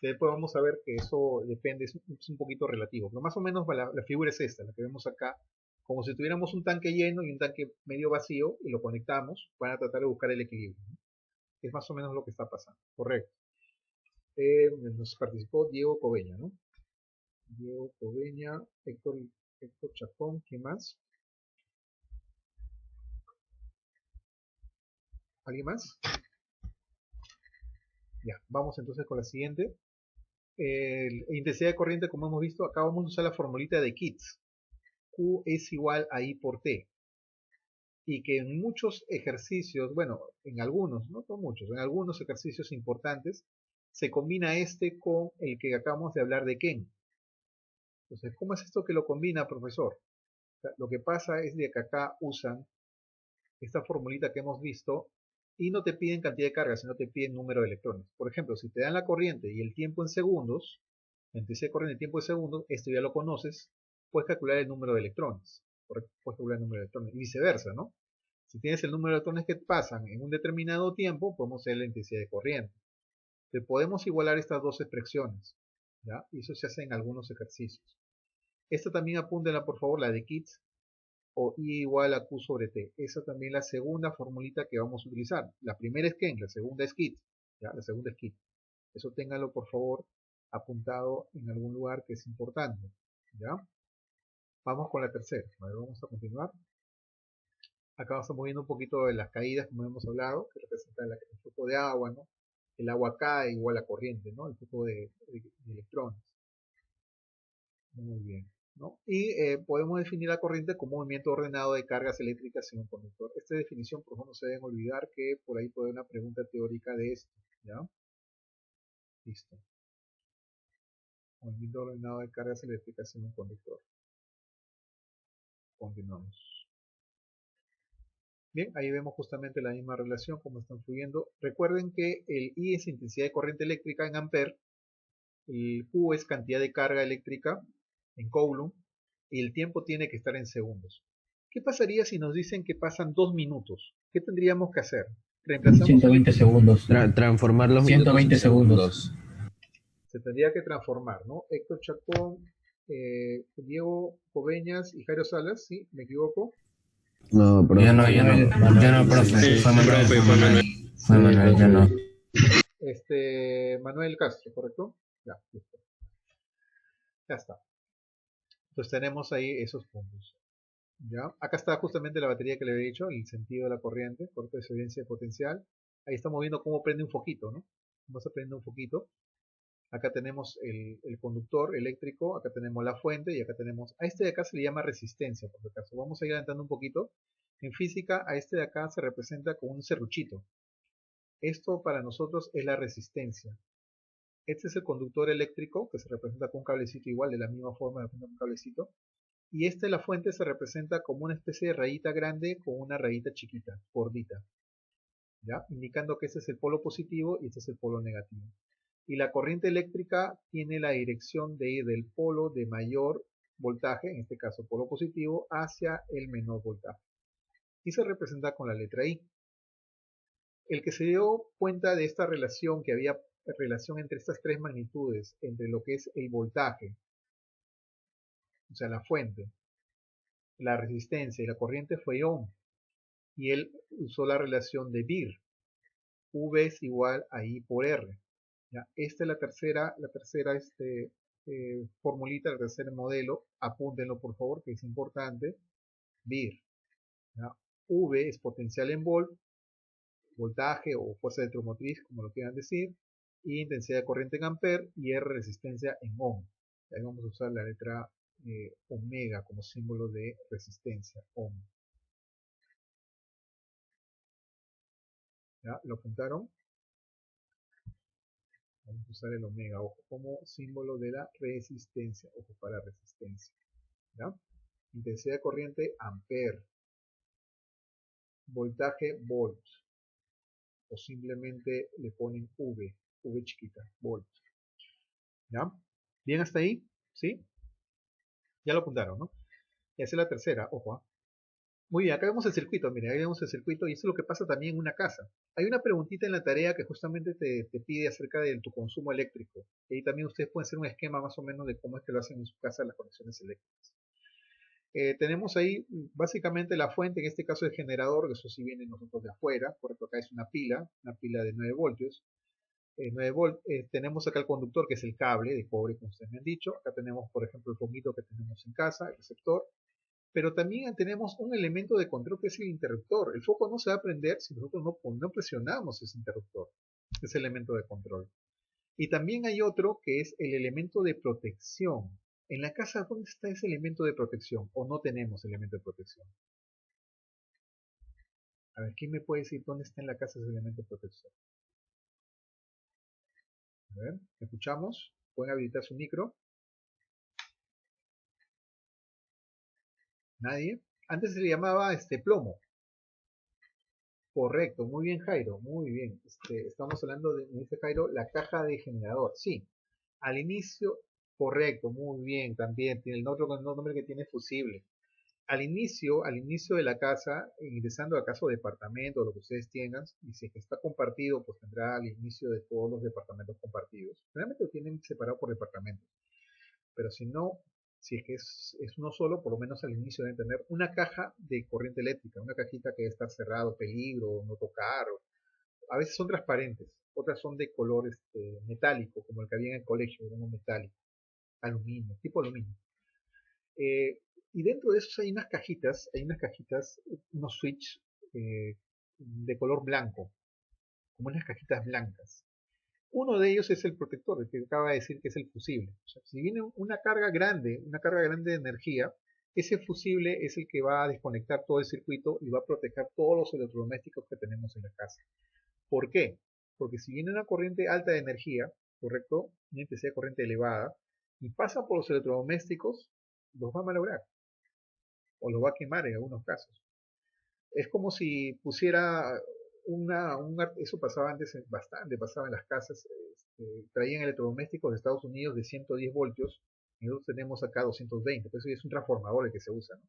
Después vamos a ver que eso depende, es un poquito relativo. Pero más o menos la figura es esta, la que vemos acá. Como si tuviéramos un tanque lleno y un tanque medio vacío y lo conectamos para tratar de buscar el equilibrio, ¿no? Es más o menos lo que está pasando. Correcto. Nos participó Diego Coveña, ¿no? Diego Coveña, Héctor Chacón, ¿quién más? ¿Alguien más? Ya, vamos entonces con la siguiente. Intensidad de corriente, como hemos visto, acá vamos a usar la formulita de Kitts. Q es igual a I por T. Y que en muchos ejercicios, bueno, en algunos, no son muchos, en algunos ejercicios importantes, se combina con el que acabamos de hablar de Ken. Entonces, ¿cómo es esto que lo combina, profesor? O sea, lo que pasa es de que acá usan esta formulita que hemos visto y no te piden cantidad de carga, sino te piden número de electrones. Por ejemplo, si te dan la corriente y el tiempo en segundos, la intensidad de corriente y el tiempo en segundos, esto ya lo conoces, puedes calcular el número de electrones, correcto, puedes calcular el número de electrones, y viceversa, ¿no? Si tienes el número de electrones que pasan en un determinado tiempo, podemos hacer la intensidad de corriente. Entonces, podemos igualar estas dos expresiones, ¿ya? Y eso se hace en algunos ejercicios. Esta también apúntenla, por favor, la de Kitts, o I igual a Q sobre T. Esa también es la segunda formulita que vamos a utilizar. La primera es Ken, la segunda es Kitts, ¿ya? La segunda es Kitts. Eso ténganlo, por favor, apuntado en algún lugar que es importante, ¿ya? Vamos con la tercera. A ver, vamos a continuar. Acá estamos viendo un poquito de las caídas, como hemos hablado, que representa el flujo de agua, ¿no? El agua cae igual a corriente, ¿no? El flujo de electrones. Muy bien, ¿no? Y podemos definir la corriente como un movimiento ordenado de cargas eléctricas en un conductor. Esta definición, por favor, no se deben olvidar que por ahí puede haber una pregunta teórica de esto, ¿ya? Listo. Movimiento ordenado de cargas eléctricas en un conductor. Continuamos. Bien, ahí vemos justamente la misma relación, cómo están fluyendo. Recuerden que el I es intensidad de corriente eléctrica en amper, el Q es cantidad de carga eléctrica en coulomb, y el tiempo tiene que estar en segundos. ¿Qué pasaría si nos dicen que pasan 2 minutos? ¿Qué tendríamos que hacer? Reemplazamos 120 segundos. Transformar los 120 minutos en segundos. Se tendría que transformar, ¿no? Héctor Chacón, Diego Coveñas y Jairo Salas, ¿sí? ¿Me equivoco? No, profe. Yo no, profe. Fue Manuel. Fue Manuel, yo no. Manuel Castro, ¿correcto? Ya, listo. Ya está. Entonces tenemos ahí esos puntos. ¿Ya? Acá está justamente la batería que le había dicho, el sentido de la corriente, corte de evidencia de potencial. Ahí estamos viendo cómo prende un foquito, ¿no? Vamos a prender un foquito. Acá tenemos el conductor eléctrico, acá tenemos la fuente y acá tenemos, a este de acá se le llama resistencia, por si acaso. Vamos a ir adelantando un poquito. En física, a este de acá se representa con un serruchito. Esto para nosotros es la resistencia. Este es el conductor eléctrico, que se representa con un cablecito igual, de la misma forma, de un cablecito. Y la fuente se representa como una especie de rayita grande con una rayita chiquita, gordita, ¿ya? Indicando que este es el polo positivo y este es el polo negativo. Y la corriente eléctrica tiene la dirección de ir del polo de mayor voltaje, en este caso polo positivo, hacia el menor voltaje. Y se representa con la letra I. El que se dio cuenta de esta relación, que había relación entre estas tres magnitudes, entre lo que es el voltaje, o sea, la fuente, la resistencia y la corriente, fue Ohm. Y él usó la relación de Beer. V es igual a I por R. ¿Ya? Esta es la tercera formulita, el tercer modelo. Apúntenlo, por favor, que es importante. Beer. ¿Ya? V es potencial en volt, voltaje o fuerza electromotriz, como lo quieran decir, y intensidad de corriente en amper, y R resistencia en ohm. Ahí vamos a usar la letra omega como símbolo de resistencia, ohm. ¿Ya? ¿Lo apuntaron? Vamos a usar el omega, ojo, como símbolo de la resistencia, ojo para resistencia. ¿Ya? Intensidad de corriente amper, voltaje volt, o simplemente le ponen V chiquita, volt. ¿Ya? ¿Bien hasta ahí? ¿Sí? Ya lo apuntaron, ¿no? Y esa es la tercera, ojo. ¿Ah? Muy bien, acá vemos el circuito, miren, ahí vemos el circuito y eso es lo que pasa también en una casa. Hay una preguntita en la tarea que justamente te pide acerca de tu consumo eléctrico. Y ahí también ustedes pueden hacer un esquema más o menos de cómo es que lo hacen en su casa las conexiones eléctricas. Tenemos ahí básicamente la fuente, en este caso el generador, que eso sí viene nosotros de afuera, por ejemplo acá es una pila de 9 voltios. 9 volt, tenemos acá el conductor, que es el cable de cobre, como ustedes me han dicho. Acá tenemos, por ejemplo, el foquito que tenemos en casa, el receptor. Pero también tenemos un elemento de control que es el interruptor. El foco no se va a prender si nosotros no presionamos ese interruptor, ese elemento de control. Y también hay otro que es el elemento de protección. En la casa, ¿dónde está ese elemento de protección? ¿O no tenemos elemento de protección? A ver, ¿quién me puede decir dónde está en la casa ese elemento de protección? A ver, ¿escuchamos? ¿Pueden habilitar su micro? ¿Nadie? Antes se le llamaba plomo. Correcto, muy bien Jairo, muy bien. Estamos hablando de, me dice Jairo, la caja de generador. Sí, al inicio, correcto, muy bien, también tiene el otro nombre que tiene fusible. Al inicio de la casa, ingresando a casa o departamento, lo que ustedes tengan, y si es que está compartido, pues tendrá al inicio de todos los departamentos compartidos. Realmente lo tienen separado por departamentos, pero si no, si es que es uno solo, por lo menos al inicio deben tener una caja de corriente eléctrica, una cajita que debe estar cerrado, peligro, no tocar. A veces son transparentes, otras son de color metálico, como el que había en el colegio, era uno metálico, aluminio, tipo aluminio. Eh, y dentro de esos hay unas cajitas, unos switch de color blanco, como unas cajitas blancas. Uno de ellos es el protector, el que acaba de decir que es el fusible. O sea, si viene una carga grande de energía, ese fusible es el que va a desconectar todo el circuito y va a proteger todos los electrodomésticos que tenemos en la casa. ¿Por qué? Porque si viene una corriente alta de energía, ¿correcto? Una intensidad de corriente elevada, y pasa por los electrodomésticos, los va a malograr o los va a quemar en algunos casos. Es como si pusiera eso pasaba antes bastante, pasaba en las casas, traían electrodomésticos de Estados Unidos de 110 voltios y nosotros tenemos acá 220, pues eso es un transformador el que se usa, ¿no?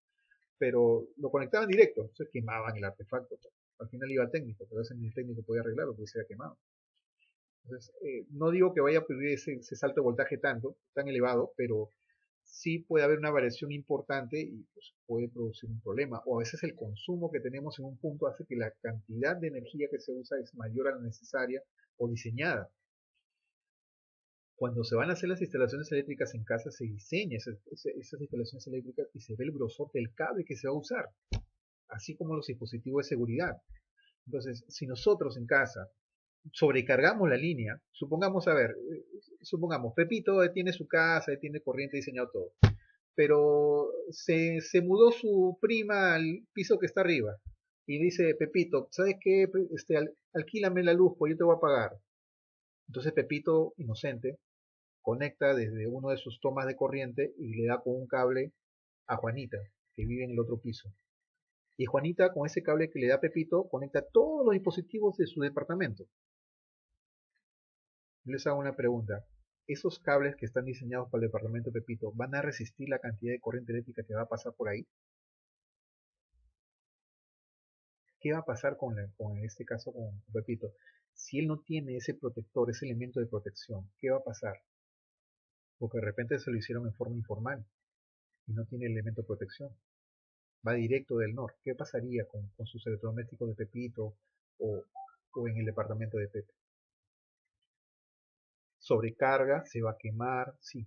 Pero lo conectaban directo, entonces quemaban el artefacto. Al final iba al técnico, pero ese ni el técnico podía arreglarlo porque se había quemado. Entonces, no digo que vaya a producir ese salto de voltaje tan elevado, pero sí puede haber una variación importante y pues, puede producir un problema. O a veces el consumo que tenemos en un punto hace que la cantidad de energía que se usa es mayor a la necesaria o diseñada. Cuando se van a hacer las instalaciones eléctricas en casa, se diseña esas instalaciones eléctricas y se ve el grosor del cable que se va a usar, así como los dispositivos de seguridad. Entonces, si nosotros en casa sobrecargamos la línea, supongamos, Pepito tiene su casa, tiene corriente diseñado todo, pero se mudó su prima al piso que está arriba y dice, Pepito, ¿sabes qué? Alquílame la luz, pues yo te voy a pagar. Entonces Pepito, inocente, conecta desde uno de sus tomas de corriente y le da con un cable a Juanita, que vive en el otro piso. Y Juanita, con ese cable que le da Pepito, conecta todos los dispositivos de su departamento. Les hago una pregunta. ¿Esos cables que están diseñados para el departamento de Pepito van a resistir la cantidad de corriente eléctrica que va a pasar por ahí? ¿Qué va a pasar en este caso con Pepito? Si él no tiene ese protector, ese elemento de protección, ¿qué va a pasar? Porque de repente se lo hicieron en forma informal y no tiene elemento de protección. Va directo del NOR. ¿Qué pasaría con sus electrodomésticos de Pepito o en el departamento de Pepe? Sobrecarga, se va a quemar, sí.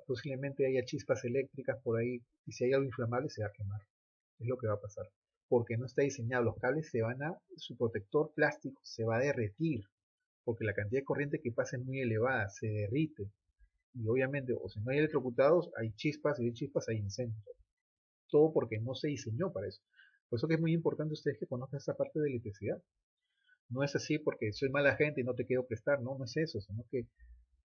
Posiblemente haya chispas eléctricas por ahí y si hay algo inflamable se va a quemar. Es lo que va a pasar. Porque no está diseñado. Los cables su protector plástico se va a derretir. Porque la cantidad de corriente que pasa es muy elevada, se derrite. Y obviamente, o si no hay electrocutados, hay chispas, y hay chispas, hay incendios. Todo porque no se diseñó para eso. Por eso que es muy importante ustedes que conozcan esa parte de electricidad. No es así porque soy mala gente y no te quiero prestar, no es eso, sino que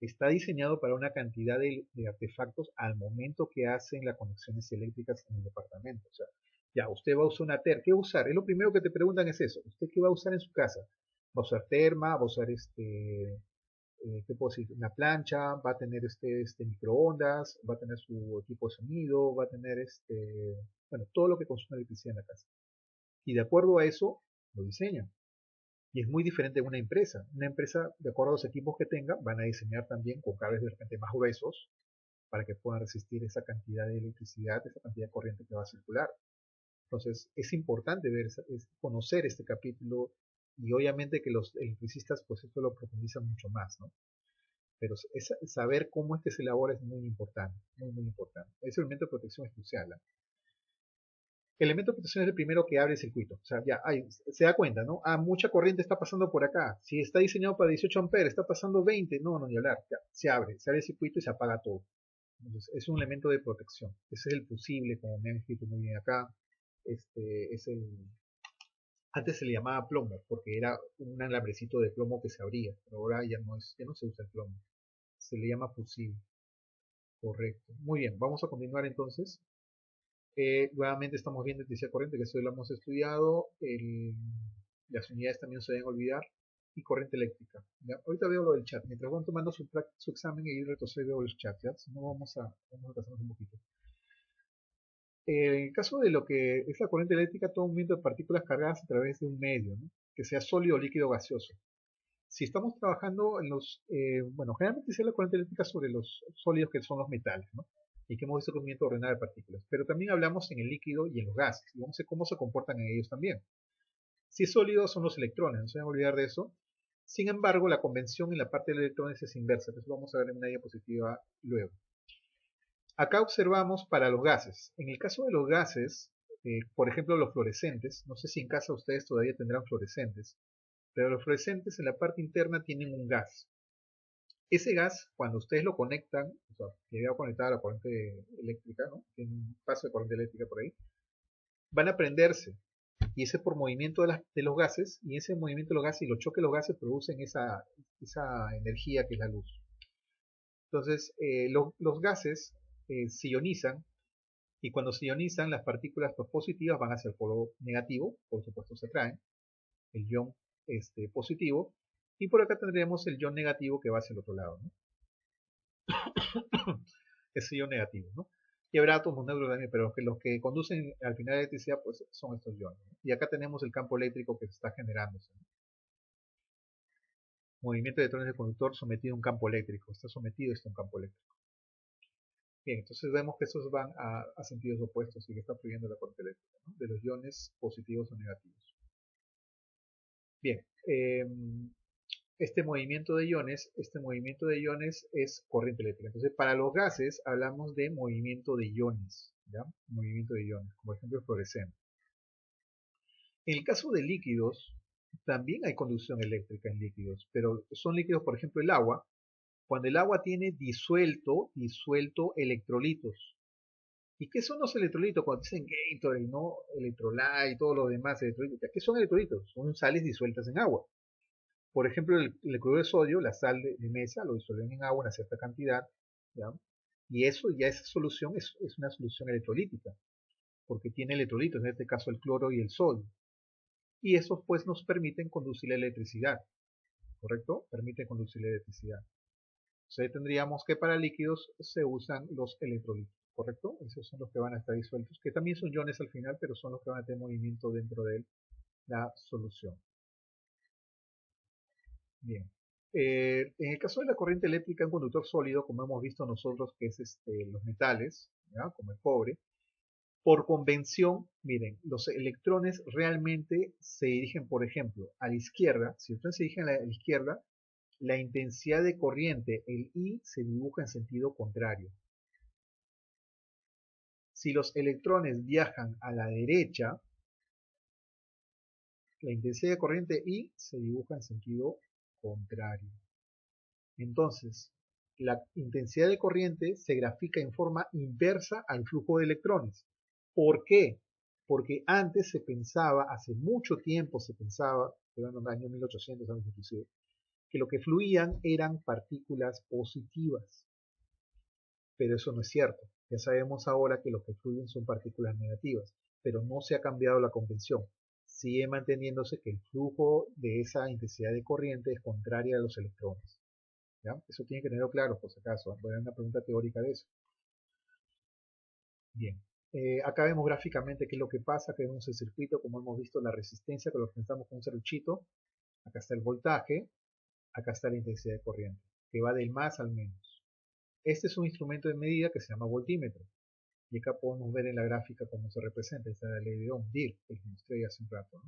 está diseñado para una cantidad de artefactos al momento que hacen las conexiones eléctricas en el departamento. O sea, ya, usted va a usar una ¿qué va a usar? Es lo primero que te preguntan es eso. ¿Usted qué va a usar en su casa? ¿Va a usar terma? ¿Va a usar ¿qué puedo decir? Una plancha? ¿Va a tener microondas? ¿Va a tener su equipo de sonido? ¿Va a tener bueno, todo lo que consume electricidad en la casa? Y de acuerdo a eso, lo diseñan. Y es muy diferente de una empresa. Una empresa, de acuerdo a los equipos que tenga, van a diseñar también con cables de repente más gruesos para que puedan resistir esa cantidad de electricidad, esa cantidad de corriente que va a circular. Entonces, es importante conocer este capítulo y obviamente que los electricistas, pues esto lo profundizan mucho más, ¿no? Pero saber cómo es que se elabora es muy importante, muy, muy importante. Ese elemento de protección es crucial, ¿eh? El elemento de protección es el primero que abre el circuito. O sea, ya se da cuenta, ¿no? Mucha corriente está pasando por acá. Si está diseñado para 18 amperes, está pasando 20, no, ni hablar. Ya, se abre el circuito y se apaga todo. Entonces, es un elemento de protección. Ese es el fusible, como me han escrito muy bien acá. Antes se le llamaba plomo, porque era un alambrecito de plomo que se abría, pero ahora ya no se usa el plomo. Se le llama fusible. Correcto. Muy bien, vamos a continuar entonces. Nuevamente estamos viendo electricidad corriente, que eso lo hemos estudiado. Las unidades también no se deben olvidar. Y corriente eléctrica. ¿Ya? Ahorita veo lo del chat. Mientras van tomando su examen y retrocedo el chat. ¿Ya? Si no, vamos a pasarnos un poquito. En el caso de lo que es la corriente eléctrica, todo movimiento de partículas cargadas a través de un medio, ¿no? Que sea sólido, líquido o gaseoso. Si estamos trabajando en los, bueno, generalmente se la corriente eléctrica sobre los sólidos que son los metales, ¿no? Y que hemos visto el movimiento ordenado de partículas. Pero también hablamos en el líquido y en los gases. Y vamos a ver cómo se comportan en ellos también. Si es sólido, son los electrones, no se deben olvidar de eso. Sin embargo, la convención en la parte de electrones es inversa. Eso lo vamos a ver en una diapositiva luego. Acá observamos para los gases. En el caso de los gases, por ejemplo los fluorescentes, no sé si en casa ustedes todavía tendrán fluorescentes, pero los fluorescentes en la parte interna tienen un gas. Ese gas, cuando ustedes lo conectan, o sea, que va conectado a la corriente eléctrica, ¿no? Tiene un paso de corriente eléctrica por ahí, van a prenderse. Y ese por movimiento de los gases, y ese movimiento de los gases y los choques de los gases producen esa energía que es la luz. Entonces, los gases se ionizan, y cuando se ionizan, las partículas positivas van hacia el polo negativo, por supuesto se atraen, el ion positivo, y por acá tendremos el ion negativo que va hacia el otro lado, ¿no? Ese ion negativo, ¿no? Y habrá átomos neutros también, pero los que conducen al final de la electricidad pues, son estos iones, ¿no? Y acá tenemos el campo eléctrico que se está generándose, ¿no? Movimiento de electrones del conductor sometido a un campo eléctrico, está sometido a un campo eléctrico. Bien, entonces vemos que estos van a sentidos opuestos y que está fluyendo la corriente eléctrica, ¿no? De los iones positivos o negativos. Bien, este movimiento de iones es corriente eléctrica. Entonces, para los gases hablamos de movimiento de iones, ¿ya? Movimiento de iones, como por ejemplo el fluorescente. En el caso de líquidos, también hay conducción eléctrica en líquidos, pero son líquidos, por ejemplo, el agua. Cuando el agua tiene disuelto electrolitos. ¿Y qué son los electrolitos? Cuando dicen Gatorade, ¿no? Electrolyte y todo lo demás electrolitos. ¿Qué son electrolitos? Son sales disueltas en agua. Por ejemplo, el cloruro de sodio, la sal de mesa, lo disuelven en agua en una cierta cantidad, ¿ya? Y eso ya esa solución es una solución electrolítica, porque tiene electrolitos, en este caso el cloro y el sodio. Y esos pues nos permiten conducir la electricidad, ¿correcto? Permiten conducir la electricidad. Entonces tendríamos que para líquidos se usan los electrolitos, ¿correcto? Esos son los que van a estar disueltos, que también son iones al final, pero son los que van a tener movimiento dentro de la solución. Bien. En el caso de la corriente eléctrica en conductor sólido, como hemos visto nosotros, que es los metales, ¿ya? Como el cobre, por convención, miren, los electrones realmente se dirigen, por ejemplo, a la izquierda. Si los electrones se dirigen a la izquierda, la intensidad de corriente, el I, se dibuja en sentido contrario. Si los electrones viajan a la derecha, la intensidad de corriente I se dibuja en sentido contrario. Entonces, la intensidad de corriente se grafica en forma inversa al flujo de electrones. ¿Por qué? Porque antes se pensaba, hace mucho tiempo se pensaba, en el año 1800 años inclusive, que lo que fluían eran partículas positivas. Pero eso no es cierto. Ya sabemos ahora que lo que fluyen son partículas negativas, pero no se ha cambiado la convención. Sigue manteniéndose que el flujo de esa intensidad de corriente es contraria a los electrones. ¿Ya? Eso tiene que tenerlo claro, por si acaso. Voy a dar una pregunta teórica de eso. Bien. Acá vemos gráficamente qué es lo que pasa. Acá vemos el circuito, como hemos visto, la resistencia, que lo representamos con un serruchito. Acá está el voltaje. Acá está la intensidad de corriente, que va del más al menos. Este es un instrumento de medida que se llama voltímetro. Y acá podemos ver en la gráfica cómo se representa. Esta es la ley de Ohm, DIR, que les mostré hace un rato,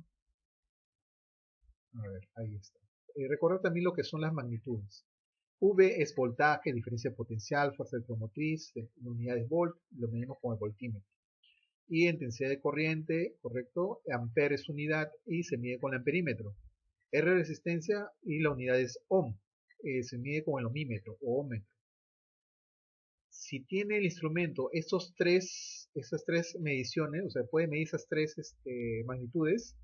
¿no? A ver, ahí está. Recordar también lo que son las magnitudes. V es voltaje, diferencia potencial, fuerza electromotriz, unidades volt, lo medimos con el voltímetro. Y intensidad de corriente, correcto, ampere es unidad y se mide con el amperímetro. R resistencia y la unidad es ohm, se mide con el ohmímetro o ómetro. Si tiene el instrumento esas tres mediciones, o sea, puede medir esas tres magnitudes,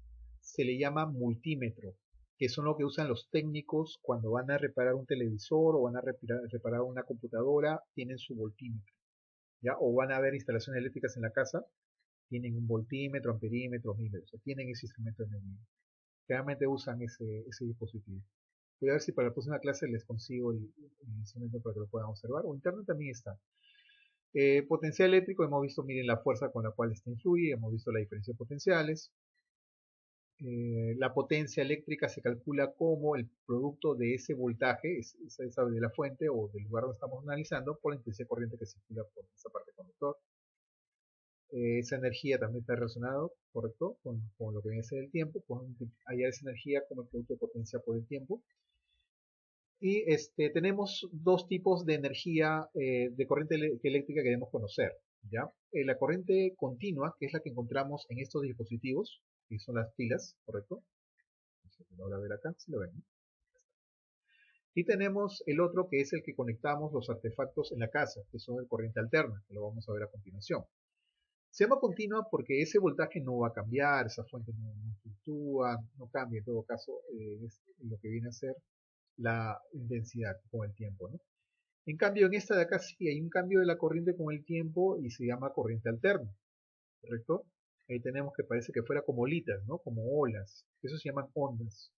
se le llama multímetro, que son lo que usan los técnicos cuando van a reparar un televisor o van a reparar una computadora, tienen su voltímetro, ¿ya? O van a ver instalaciones eléctricas en la casa, tienen un voltímetro, amperímetro, ohmímetro, o sea, tienen ese instrumento de medida. Generalmente usan ese dispositivo. Voy a ver si para la próxima clase les consigo el instrumento para que lo puedan observar. O internet también está. Potencial eléctrico, hemos visto, miren la fuerza con la cual este influye, hemos visto la diferencia de potenciales. La potencia eléctrica se calcula como el producto de ese voltaje, esa de la fuente o del lugar donde estamos analizando, por la intensidad de corriente que circula por esa parte del conductor. Esa energía también está relacionada, ¿correcto?, con lo que viene a ser el tiempo. Podemos hallar esa energía como el producto de potencia por el tiempo. Y tenemos dos tipos de energía de corriente eléctrica que debemos conocer, ¿ya? La corriente continua, que es la que encontramos en estos dispositivos, que son las pilas, ¿correcto? Lo voy a ver acá, si lo ven, ¿no? Y tenemos el otro, que es el que conectamos los artefactos en la casa, que son el corriente alterna, que lo vamos a ver a continuación. Se llama continua porque ese voltaje no va a cambiar, esa fuente no fluctúa, no cambia. En todo caso, es lo que viene a ser la intensidad con el tiempo, ¿no? En cambio, en esta de acá sí hay un cambio de la corriente con el tiempo y se llama corriente alterna, ¿correcto? Ahí tenemos que parece que fuera como olitas, ¿no? Como olas. Eso se llaman ondas.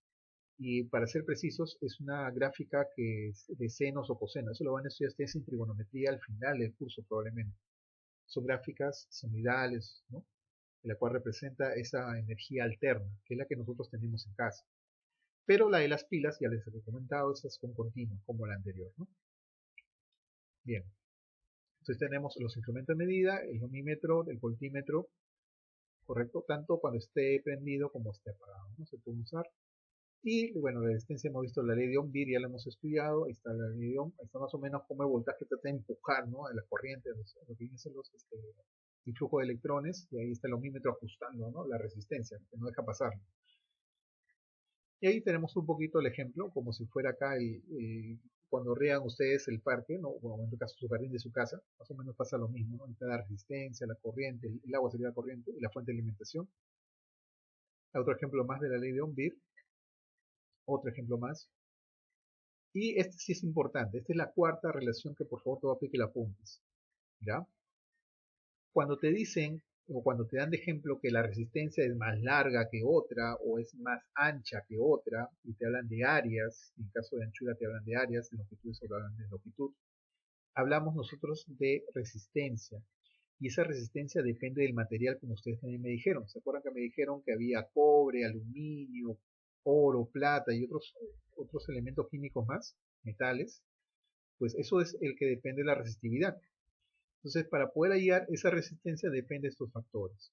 Y para ser precisos, es una gráfica que es de senos o cosenos. Eso lo van a estudiar ustedes en trigonometría al final del curso probablemente. Son gráficas senoidales, ¿no?, la cual representa esa energía alterna, que es la que nosotros tenemos en casa. Pero la de las pilas, ya les he comentado, esas son continuas, como la anterior, ¿no? Bien. Entonces tenemos los instrumentos de medida, el ohmímetro, el voltímetro, ¿correcto? Tanto cuando esté prendido como esté apagado, ¿no? Se puede usar. Y bueno, la resistencia hemos visto la ley de Ohm, ya la hemos estudiado. Ahí está la ley de Ohm, ahí está más o menos como el voltaje trata de empujar, ¿no?, a la corriente, lo que viene a ser el flujo de electrones, y ahí está el ohmímetro ajustando, ¿no?, la resistencia, que no deja pasarlo. Y ahí tenemos un poquito el ejemplo, como si fuera acá cuando riegan ustedes el parque, ¿no?, o en este caso su jardín de su casa, más o menos pasa lo mismo, ¿no? Ahí está la resistencia, la corriente, el agua sería la corriente y la fuente de alimentación. Otro ejemplo más de la ley de Ohm, otro ejemplo más. Y este sí es importante, esta es la cuarta relación que por favor te voy a pedir que la apuntes, ¿ya? Cuando te dicen, o cuando te dan de ejemplo que la resistencia es más larga que otra, o es más ancha que otra, y te hablan de áreas, en caso de anchura te hablan de áreas, de longitud te hablan de longitud, hablamos nosotros de resistencia. Y esa resistencia depende del material, como ustedes también me dijeron. ¿Se acuerdan que me dijeron que había cobre, aluminio, oro, plata y otros elementos químicos más, metales? Pues eso es el que depende de la resistividad. Entonces, para poder hallar esa resistencia depende de estos factores.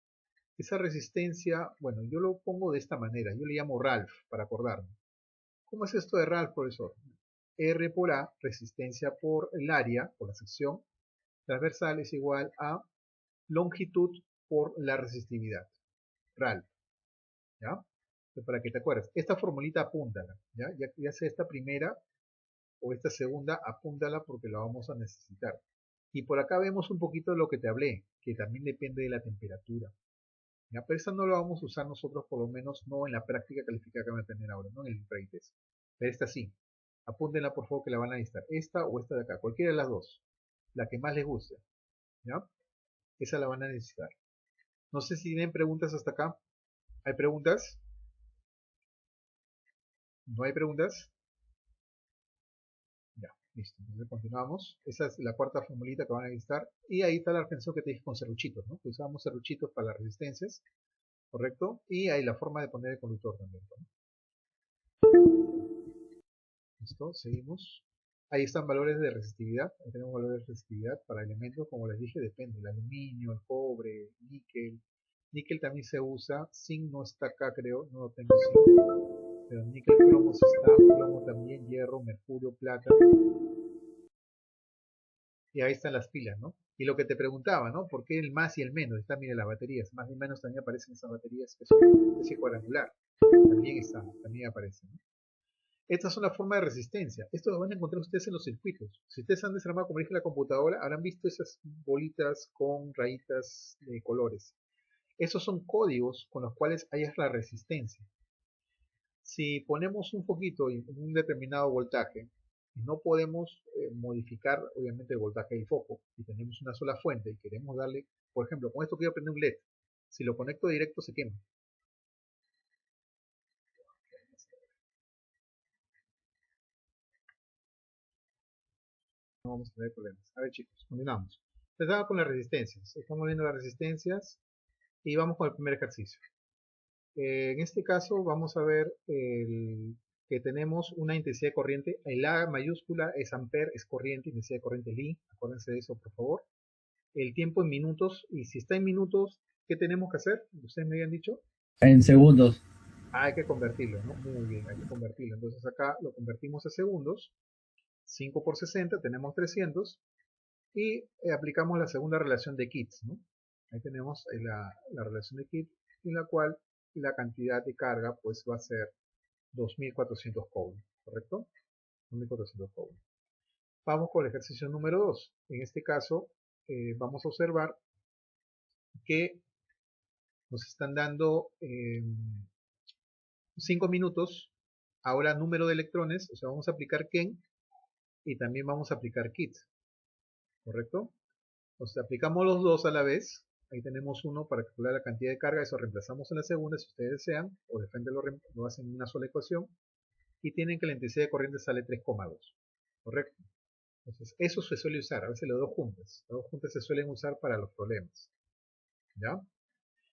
Esa resistencia, bueno, yo lo pongo de esta manera, yo le llamo Ralph para acordarme. ¿Cómo es esto de Ralph, profesor? R por A, resistencia por el área, por la sección transversal, es igual a longitud por la resistividad. Ralph, ¿ya? Entonces, para que te acuerdes, esta formulita apúntala, ya sea esta primera o esta segunda, apúntala porque la vamos a necesitar. Y por acá vemos un poquito de lo que te hablé, que también depende de la temperatura. ¿Ya? Pero esta no la vamos a usar nosotros, por lo menos no en la práctica calificada que van a tener ahora, no en el pretest. Pero esta sí. Apúntenla por favor que la van a necesitar. Esta o esta de acá, cualquiera de las dos. La que más les guste. ¿Ya? Esa la van a necesitar. No sé si tienen preguntas hasta acá. ¿Hay preguntas? ¿No hay preguntas? Ya, listo. Entonces continuamos. Esa es la cuarta formulita que van a necesitar. Y ahí está la referencia que te dije con serruchitos, ¿no? Que usábamos serruchitos para las resistencias. ¿Correcto? Y ahí la forma de poner el conductor también, ¿no? Listo, seguimos. Ahí están valores de resistividad. Ahí tenemos valores de resistividad para elementos, como les dije, depende. El aluminio, el cobre, el níquel. Níquel también se usa. Zinc no está acá, creo. No lo tengo zinc. Pero níquel, plomo sí está. Plomo también, hierro, mercurio, plata. Y ahí están las pilas, ¿no? Y lo que te preguntaba, ¿no? ¿Por qué el más y el menos? Están, mire, las baterías. Más y menos también aparecen esas baterías que son de especie cuadrangular. También aparecen, ¿no? Estas son las formas de resistencia. Esto lo van a encontrar ustedes en los circuitos. Si ustedes han desarmado, como dije, la computadora, habrán visto esas bolitas con rayitas de colores. Esos son códigos con los cuales hallas la resistencia. Si ponemos un foquito en un determinado voltaje, no podemos modificar, obviamente, el voltaje del foco. Si tenemos una sola fuente y queremos darle, por ejemplo, con esto quiero prender un LED. Si lo conecto directo, se quema. no vamos a tener problemas. A ver chicos, continuamos. Empezamos con las resistencias. Estamos viendo las resistencias y vamos con el primer ejercicio. En este caso vamos a ver que tenemos una intensidad de corriente. El A mayúscula es ampere, es corriente, intensidad de corriente es I. Acuérdense de eso, por favor. El tiempo en minutos, y si está en minutos, ¿qué tenemos que hacer? Ustedes me habían dicho. En segundos. Hay que convertirlo, ¿no? Muy bien, hay que convertirlo. Entonces acá lo convertimos a segundos. 5 por 60, tenemos 300. Y aplicamos la segunda relación de Kitts, ¿no? Ahí tenemos la relación de Kitts, en la cual la cantidad de carga pues va a ser 2400 coulombs, ¿correcto? 2400 coulombs. Vamos con el ejercicio número 2. En este caso vamos a observar que nos están dando 5 minutos. Ahora número de electrones, o sea, vamos a aplicar Ken y también vamos a aplicar Kitts, ¿correcto? Entonces aplicamos los dos a la vez. Ahí tenemos uno para calcular la cantidad de carga, eso reemplazamos en la segunda si ustedes desean, o de frente lo hacen en una sola ecuación, y tienen que la intensidad de corriente sale 3,2, ¿correcto? Entonces eso se suele usar, a veces las dos juntas se suelen usar para los problemas, ¿ya?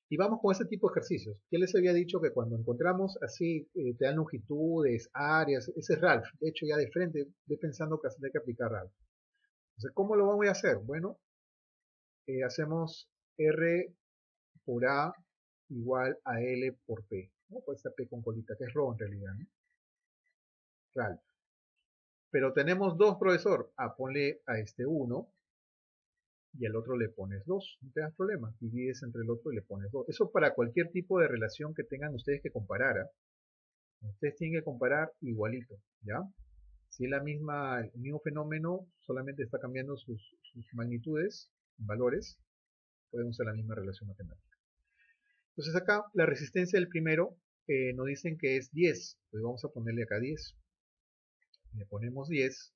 Y vamos con ese tipo de ejercicios. Ya les había dicho que cuando encontramos así, te dan longitudes, áreas, ese es Ralph, de hecho ya de frente, estoy pensando que hay que aplicar Ralph. Entonces, ¿cómo lo vamos a hacer? Bueno, hacemos R por A igual a L por P, ¿no? Pues esta P con colita, que es Rho en realidad, ¿no? Ralph. Pero tenemos dos, profesor. Ponle a este 1 y al otro le pones 2. No te das problema. Divides entre el otro y le pones 2. Eso para cualquier tipo de relación que tengan ustedes que comparar. Ustedes tienen que comparar igualito, ¿ya? Si es el mismo fenómeno, solamente está cambiando sus magnitudes, valores, pueden usar la misma relación matemática. Entonces acá la resistencia del primero nos dicen que es 10. Entonces vamos a ponerle acá 10. Le ponemos 10.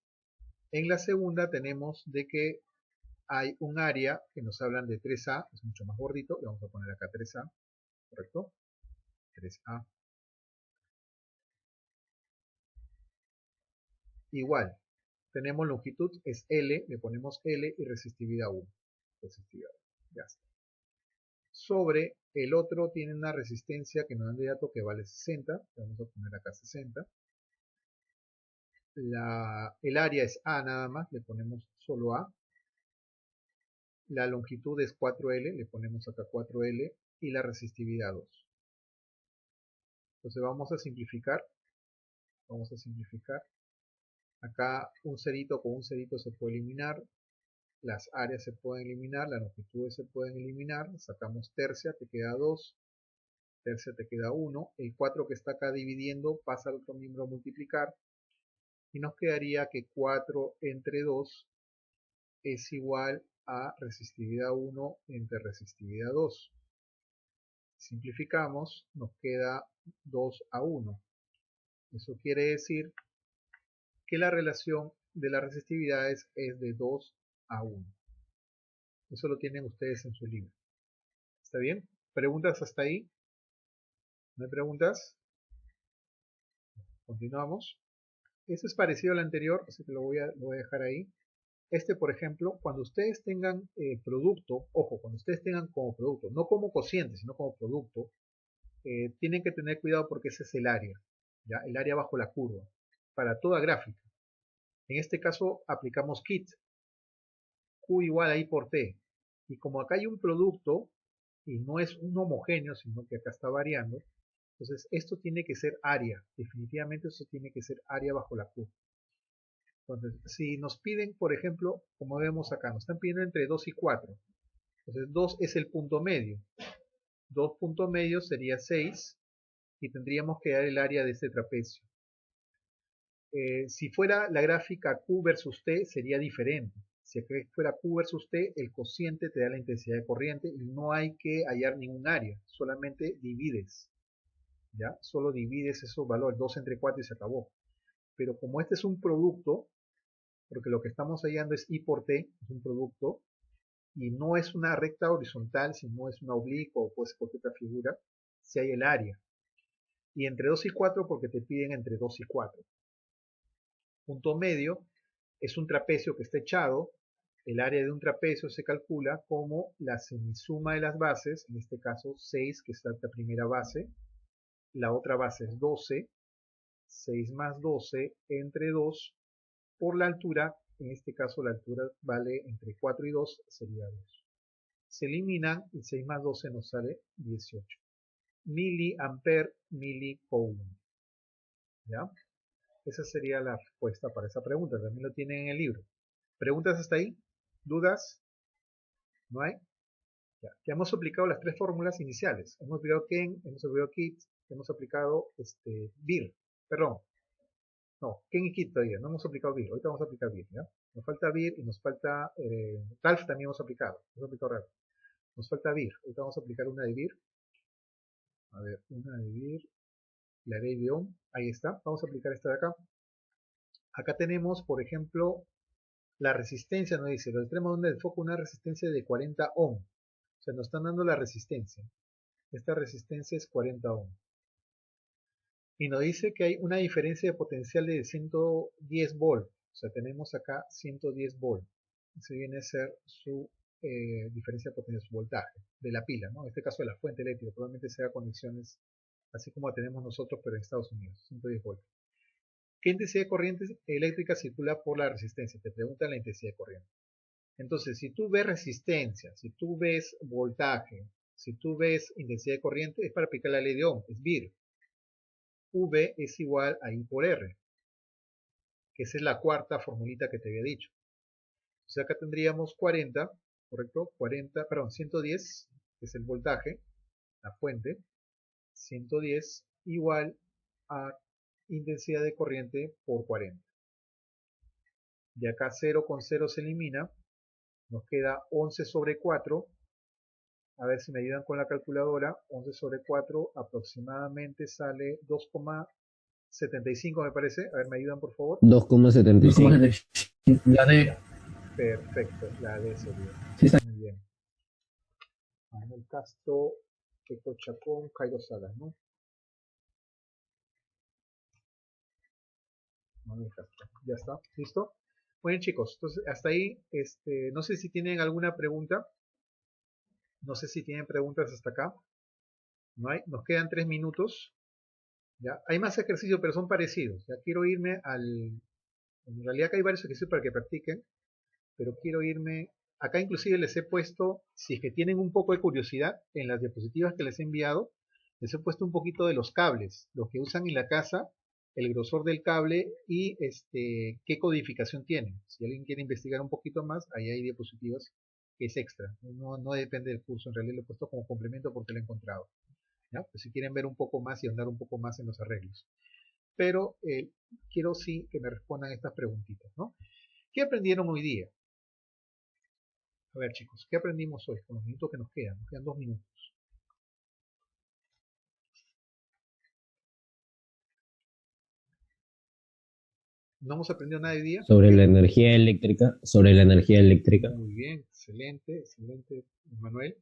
En la segunda tenemos de que hay un área que nos hablan de 3A, es mucho más gordito, le vamos a poner acá 3A, ¿correcto? 3A. Igual, tenemos longitud, es L, le ponemos L y resistividad 1. Resistividad 1, ya está. Sobre el otro tiene una resistencia que nos dan de dato que vale 60, le vamos a poner acá 60. El área es A nada más, le ponemos solo A. La longitud es 4L, le ponemos acá 4L y la resistividad 2. Entonces vamos a simplificar. Acá un cerito con un cerito se puede eliminar. Las áreas se pueden eliminar, las longitudes se pueden eliminar. Sacamos tercia, te queda 2. Tercia te queda 1. El 4 que está acá dividiendo pasa al otro miembro a multiplicar. Y nos quedaría que 4 entre 2 es igual a resistividad 1 entre resistividad 2. Simplificamos, nos queda 2:1. Eso quiere decir que la relación de las resistividades es de 2:1. Eso lo tienen ustedes en su libro. ¿Está bien? ¿Preguntas hasta ahí? ¿No hay preguntas? Continuamos. Este es parecido al anterior, así que lo voy a dejar ahí. Este, por ejemplo, cuando ustedes tengan producto, ojo, cuando ustedes tengan como producto, no como cociente, sino como producto, tienen que tener cuidado porque ese es el área, ¿ya? El área bajo la curva, para toda gráfica. En este caso aplicamos kit, Q igual a I por T. Y como acá hay un producto, y no es un homogéneo, sino que acá está variando, entonces esto tiene que ser área, definitivamente esto tiene que ser área bajo la curva. Entonces, si nos piden, por ejemplo, como vemos acá, nos están pidiendo entre 2 y 4. Entonces 2 es el punto medio. 2 puntos medios sería 6 y tendríamos que dar el área de este trapecio. Si fuera la gráfica Q versus T sería diferente. Si fuera Q versus T, el cociente te da la intensidad de corriente y no hay que hallar ningún área, solamente divides. ¿Ya? Solo divides esos valores, 2 entre 4 y se acabó. Pero como este es un producto, porque lo que estamos hallando es I por T, es un producto, y no es una recta horizontal, sino es una oblicua o puede ser cualquier otra figura, si hay el área. Y entre 2 y 4 porque te piden entre 2 y 4. Punto medio es un trapecio que está echado, el área de un trapecio se calcula como la semisuma de las bases, en este caso 6, que es la primera base, la otra base es 12, 6 más 12 entre 2, por la altura, en este caso la altura vale entre 4 y 2, sería 2. Se eliminan y 6 más 12 nos sale 18. Miliampere, milicoulomb. ¿Ya? Esa sería la respuesta para esa pregunta, también lo tienen en el libro. ¿Preguntas hasta ahí? ¿Dudas? ¿No hay? Ya hemos aplicado las tres fórmulas iniciales. Hemos aplicado Ken, hemos aplicado Kit, hemos aplicado BIR. Perdón. No, Ken y Kit todavía, no hemos aplicado BIR. Ahorita vamos a aplicar BIR, ¿ya? Nos falta BIR y nos falta Ralph también hemos aplicado. Ralph. Nos falta BIR. Ahorita vamos a aplicar una de BIR. A ver, una de BIR. La de Bion. Ahí está. Vamos a aplicar esta de acá. Acá tenemos, por ejemplo, la resistencia, nos dice, los extremos donde el foco una resistencia de 40 ohm. O sea, nos están dando la resistencia. Esta resistencia es 40 ohm. Y nos dice que hay una diferencia de potencial de 110 volt. O sea, tenemos acá 110 volt. Ese viene a ser su diferencia de potencial, su voltaje de la pila, ¿no? En este caso de la fuente eléctrica. Probablemente sea conexiones así como la tenemos nosotros, pero en Estados Unidos. 110 volt. ¿Qué intensidad de corriente eléctrica circula por la resistencia? Te preguntan la intensidad de corriente. Entonces, si tú ves resistencia, si tú ves voltaje, si tú ves intensidad de corriente, es para aplicar la ley de Ohm, es BIR. V es igual a I por R, que esa es la cuarta formulita que te había dicho. O sea, acá tendríamos 40, ¿correcto? 110, que es el voltaje, la fuente, 110 igual a intensidad de corriente por 40. De acá 0 con 0 se elimina, nos queda 11 sobre 4, a ver si me ayudan con la calculadora, 11 sobre 4 aproximadamente sale 2,75 me parece, a ver me ayudan por favor. 2,75. La D. Perfecto, la D sería. Sí, está. Muy bien. Manuel Castro, Héctor Chacón, Cairo Salas, ¿no? Manuel Castro, ya está, ¿listo? Muy bien chicos, entonces hasta ahí, no sé si tienen alguna pregunta. No sé si tienen preguntas hasta acá. No hay. Nos quedan 3 minutos. ¿Ya? Hay más ejercicios, pero son parecidos. Ya quiero irme al... En realidad acá hay varios ejercicios para que practiquen. Pero quiero irme... Acá inclusive les he puesto, si es que tienen un poco de curiosidad, en las diapositivas que les he enviado, les he puesto un poquito de los cables, los que usan en la casa, el grosor del cable y qué codificación tienen. Si alguien quiere investigar un poquito más, ahí hay diapositivas que es extra, no depende del curso, en realidad lo he puesto como complemento porque lo he encontrado. ¿Ya? Pues si quieren ver un poco más y andar un poco más en los arreglos. Pero quiero sí que me respondan estas preguntitas, ¿no? ¿Qué aprendieron hoy día? A ver chicos, ¿qué aprendimos hoy? Con los minutos que nos quedan 2 minutos. ¿No hemos aprendido nada hoy día? Sobre la energía eléctrica. Muy bien, excelente, Manuel.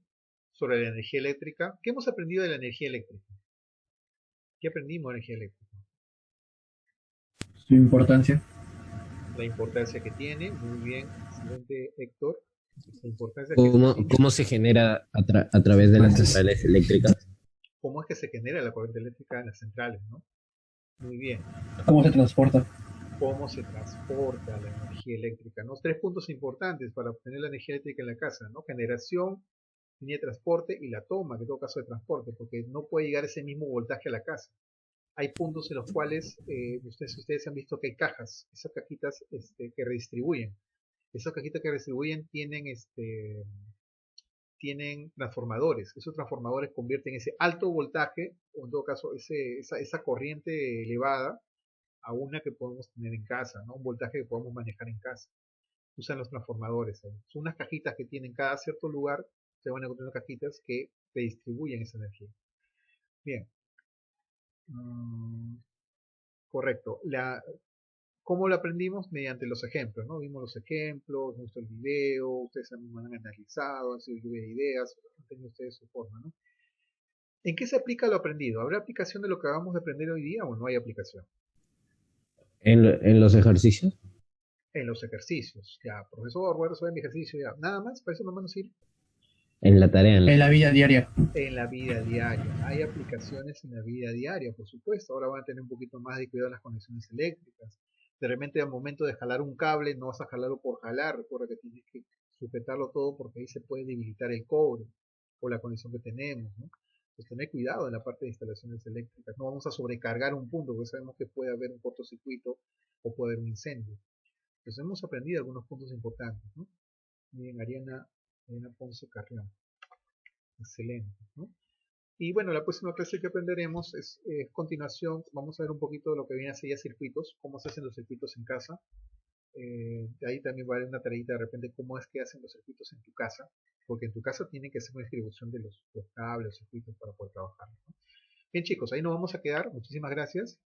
Sobre la energía eléctrica. ¿Qué hemos aprendido de la energía eléctrica? ¿Qué aprendimos de la energía eléctrica? Su importancia. La importancia que tiene, muy bien, excelente Héctor. La importancia que tiene. ¿Cómo se genera a través de las centrales eléctricas? ¿Cómo es que se genera la corriente eléctrica en las centrales, ¿no? Muy bien. ¿Cómo se transporta? Cómo se transporta la energía eléctrica, ¿no? 3 puntos importantes para obtener la energía eléctrica en la casa, ¿no? Generación, línea de transporte y la toma, que en todo caso de transporte, porque no puede llegar ese mismo voltaje a la casa. Hay puntos en los cuales ustedes han visto que hay cajas, esas cajitas que redistribuyen. Esas cajitas que redistribuyen tienen transformadores. Esos transformadores convierten ese alto voltaje, o en todo caso esa corriente elevada, a una que podemos tener en casa, ¿no? Un voltaje que podemos manejar en casa. Usan los transformadores ahí. Son unas cajitas que tienen cada cierto lugar, se van a encontrar cajitas que redistribuyen esa energía. Bien. Correcto. ¿Cómo lo aprendimos? Mediante los ejemplos, ¿no? Vimos los ejemplos, vimos el video, ustedes también han analizado, han sido lluvia de ideas, han tenido ustedes su forma, ¿no? ¿En qué se aplica lo aprendido? ¿Habrá aplicación de lo que acabamos de aprender hoy día o no hay aplicación? ¿En los ejercicios? En los ejercicios. Ya, profesor, voy a resolver mi ejercicio ya. Nada más, para eso no nos sirve. En la tarea. En la vida diaria. En la vida diaria. Hay aplicaciones en la vida diaria, por supuesto. Ahora van a tener un poquito más de cuidado en las conexiones eléctricas. De repente, al momento de jalar un cable, no vas a jalarlo por jalar. Recuerda que tienes que sujetarlo todo porque ahí se puede debilitar el cobre o la conexión que tenemos, ¿no? Pues tener cuidado en la parte de instalaciones eléctricas. No vamos a sobrecargar un punto porque sabemos que puede haber un cortocircuito o puede haber un incendio. Entonces hemos aprendido algunos puntos importantes, ¿no? Miren, Ariana Ponce Carrión. Excelente, ¿no? Y bueno, la próxima clase que aprenderemos es continuación, vamos a ver un poquito de lo que viene a ser ya circuitos, cómo se hacen los circuitos en casa. De ahí también va a haber una tareita de repente cómo es que hacen los circuitos en tu casa, porque en tu casa tiene que ser una distribución de los cables, los circuitos para poder trabajar, ¿no? Bien chicos, ahí nos vamos a quedar, muchísimas gracias.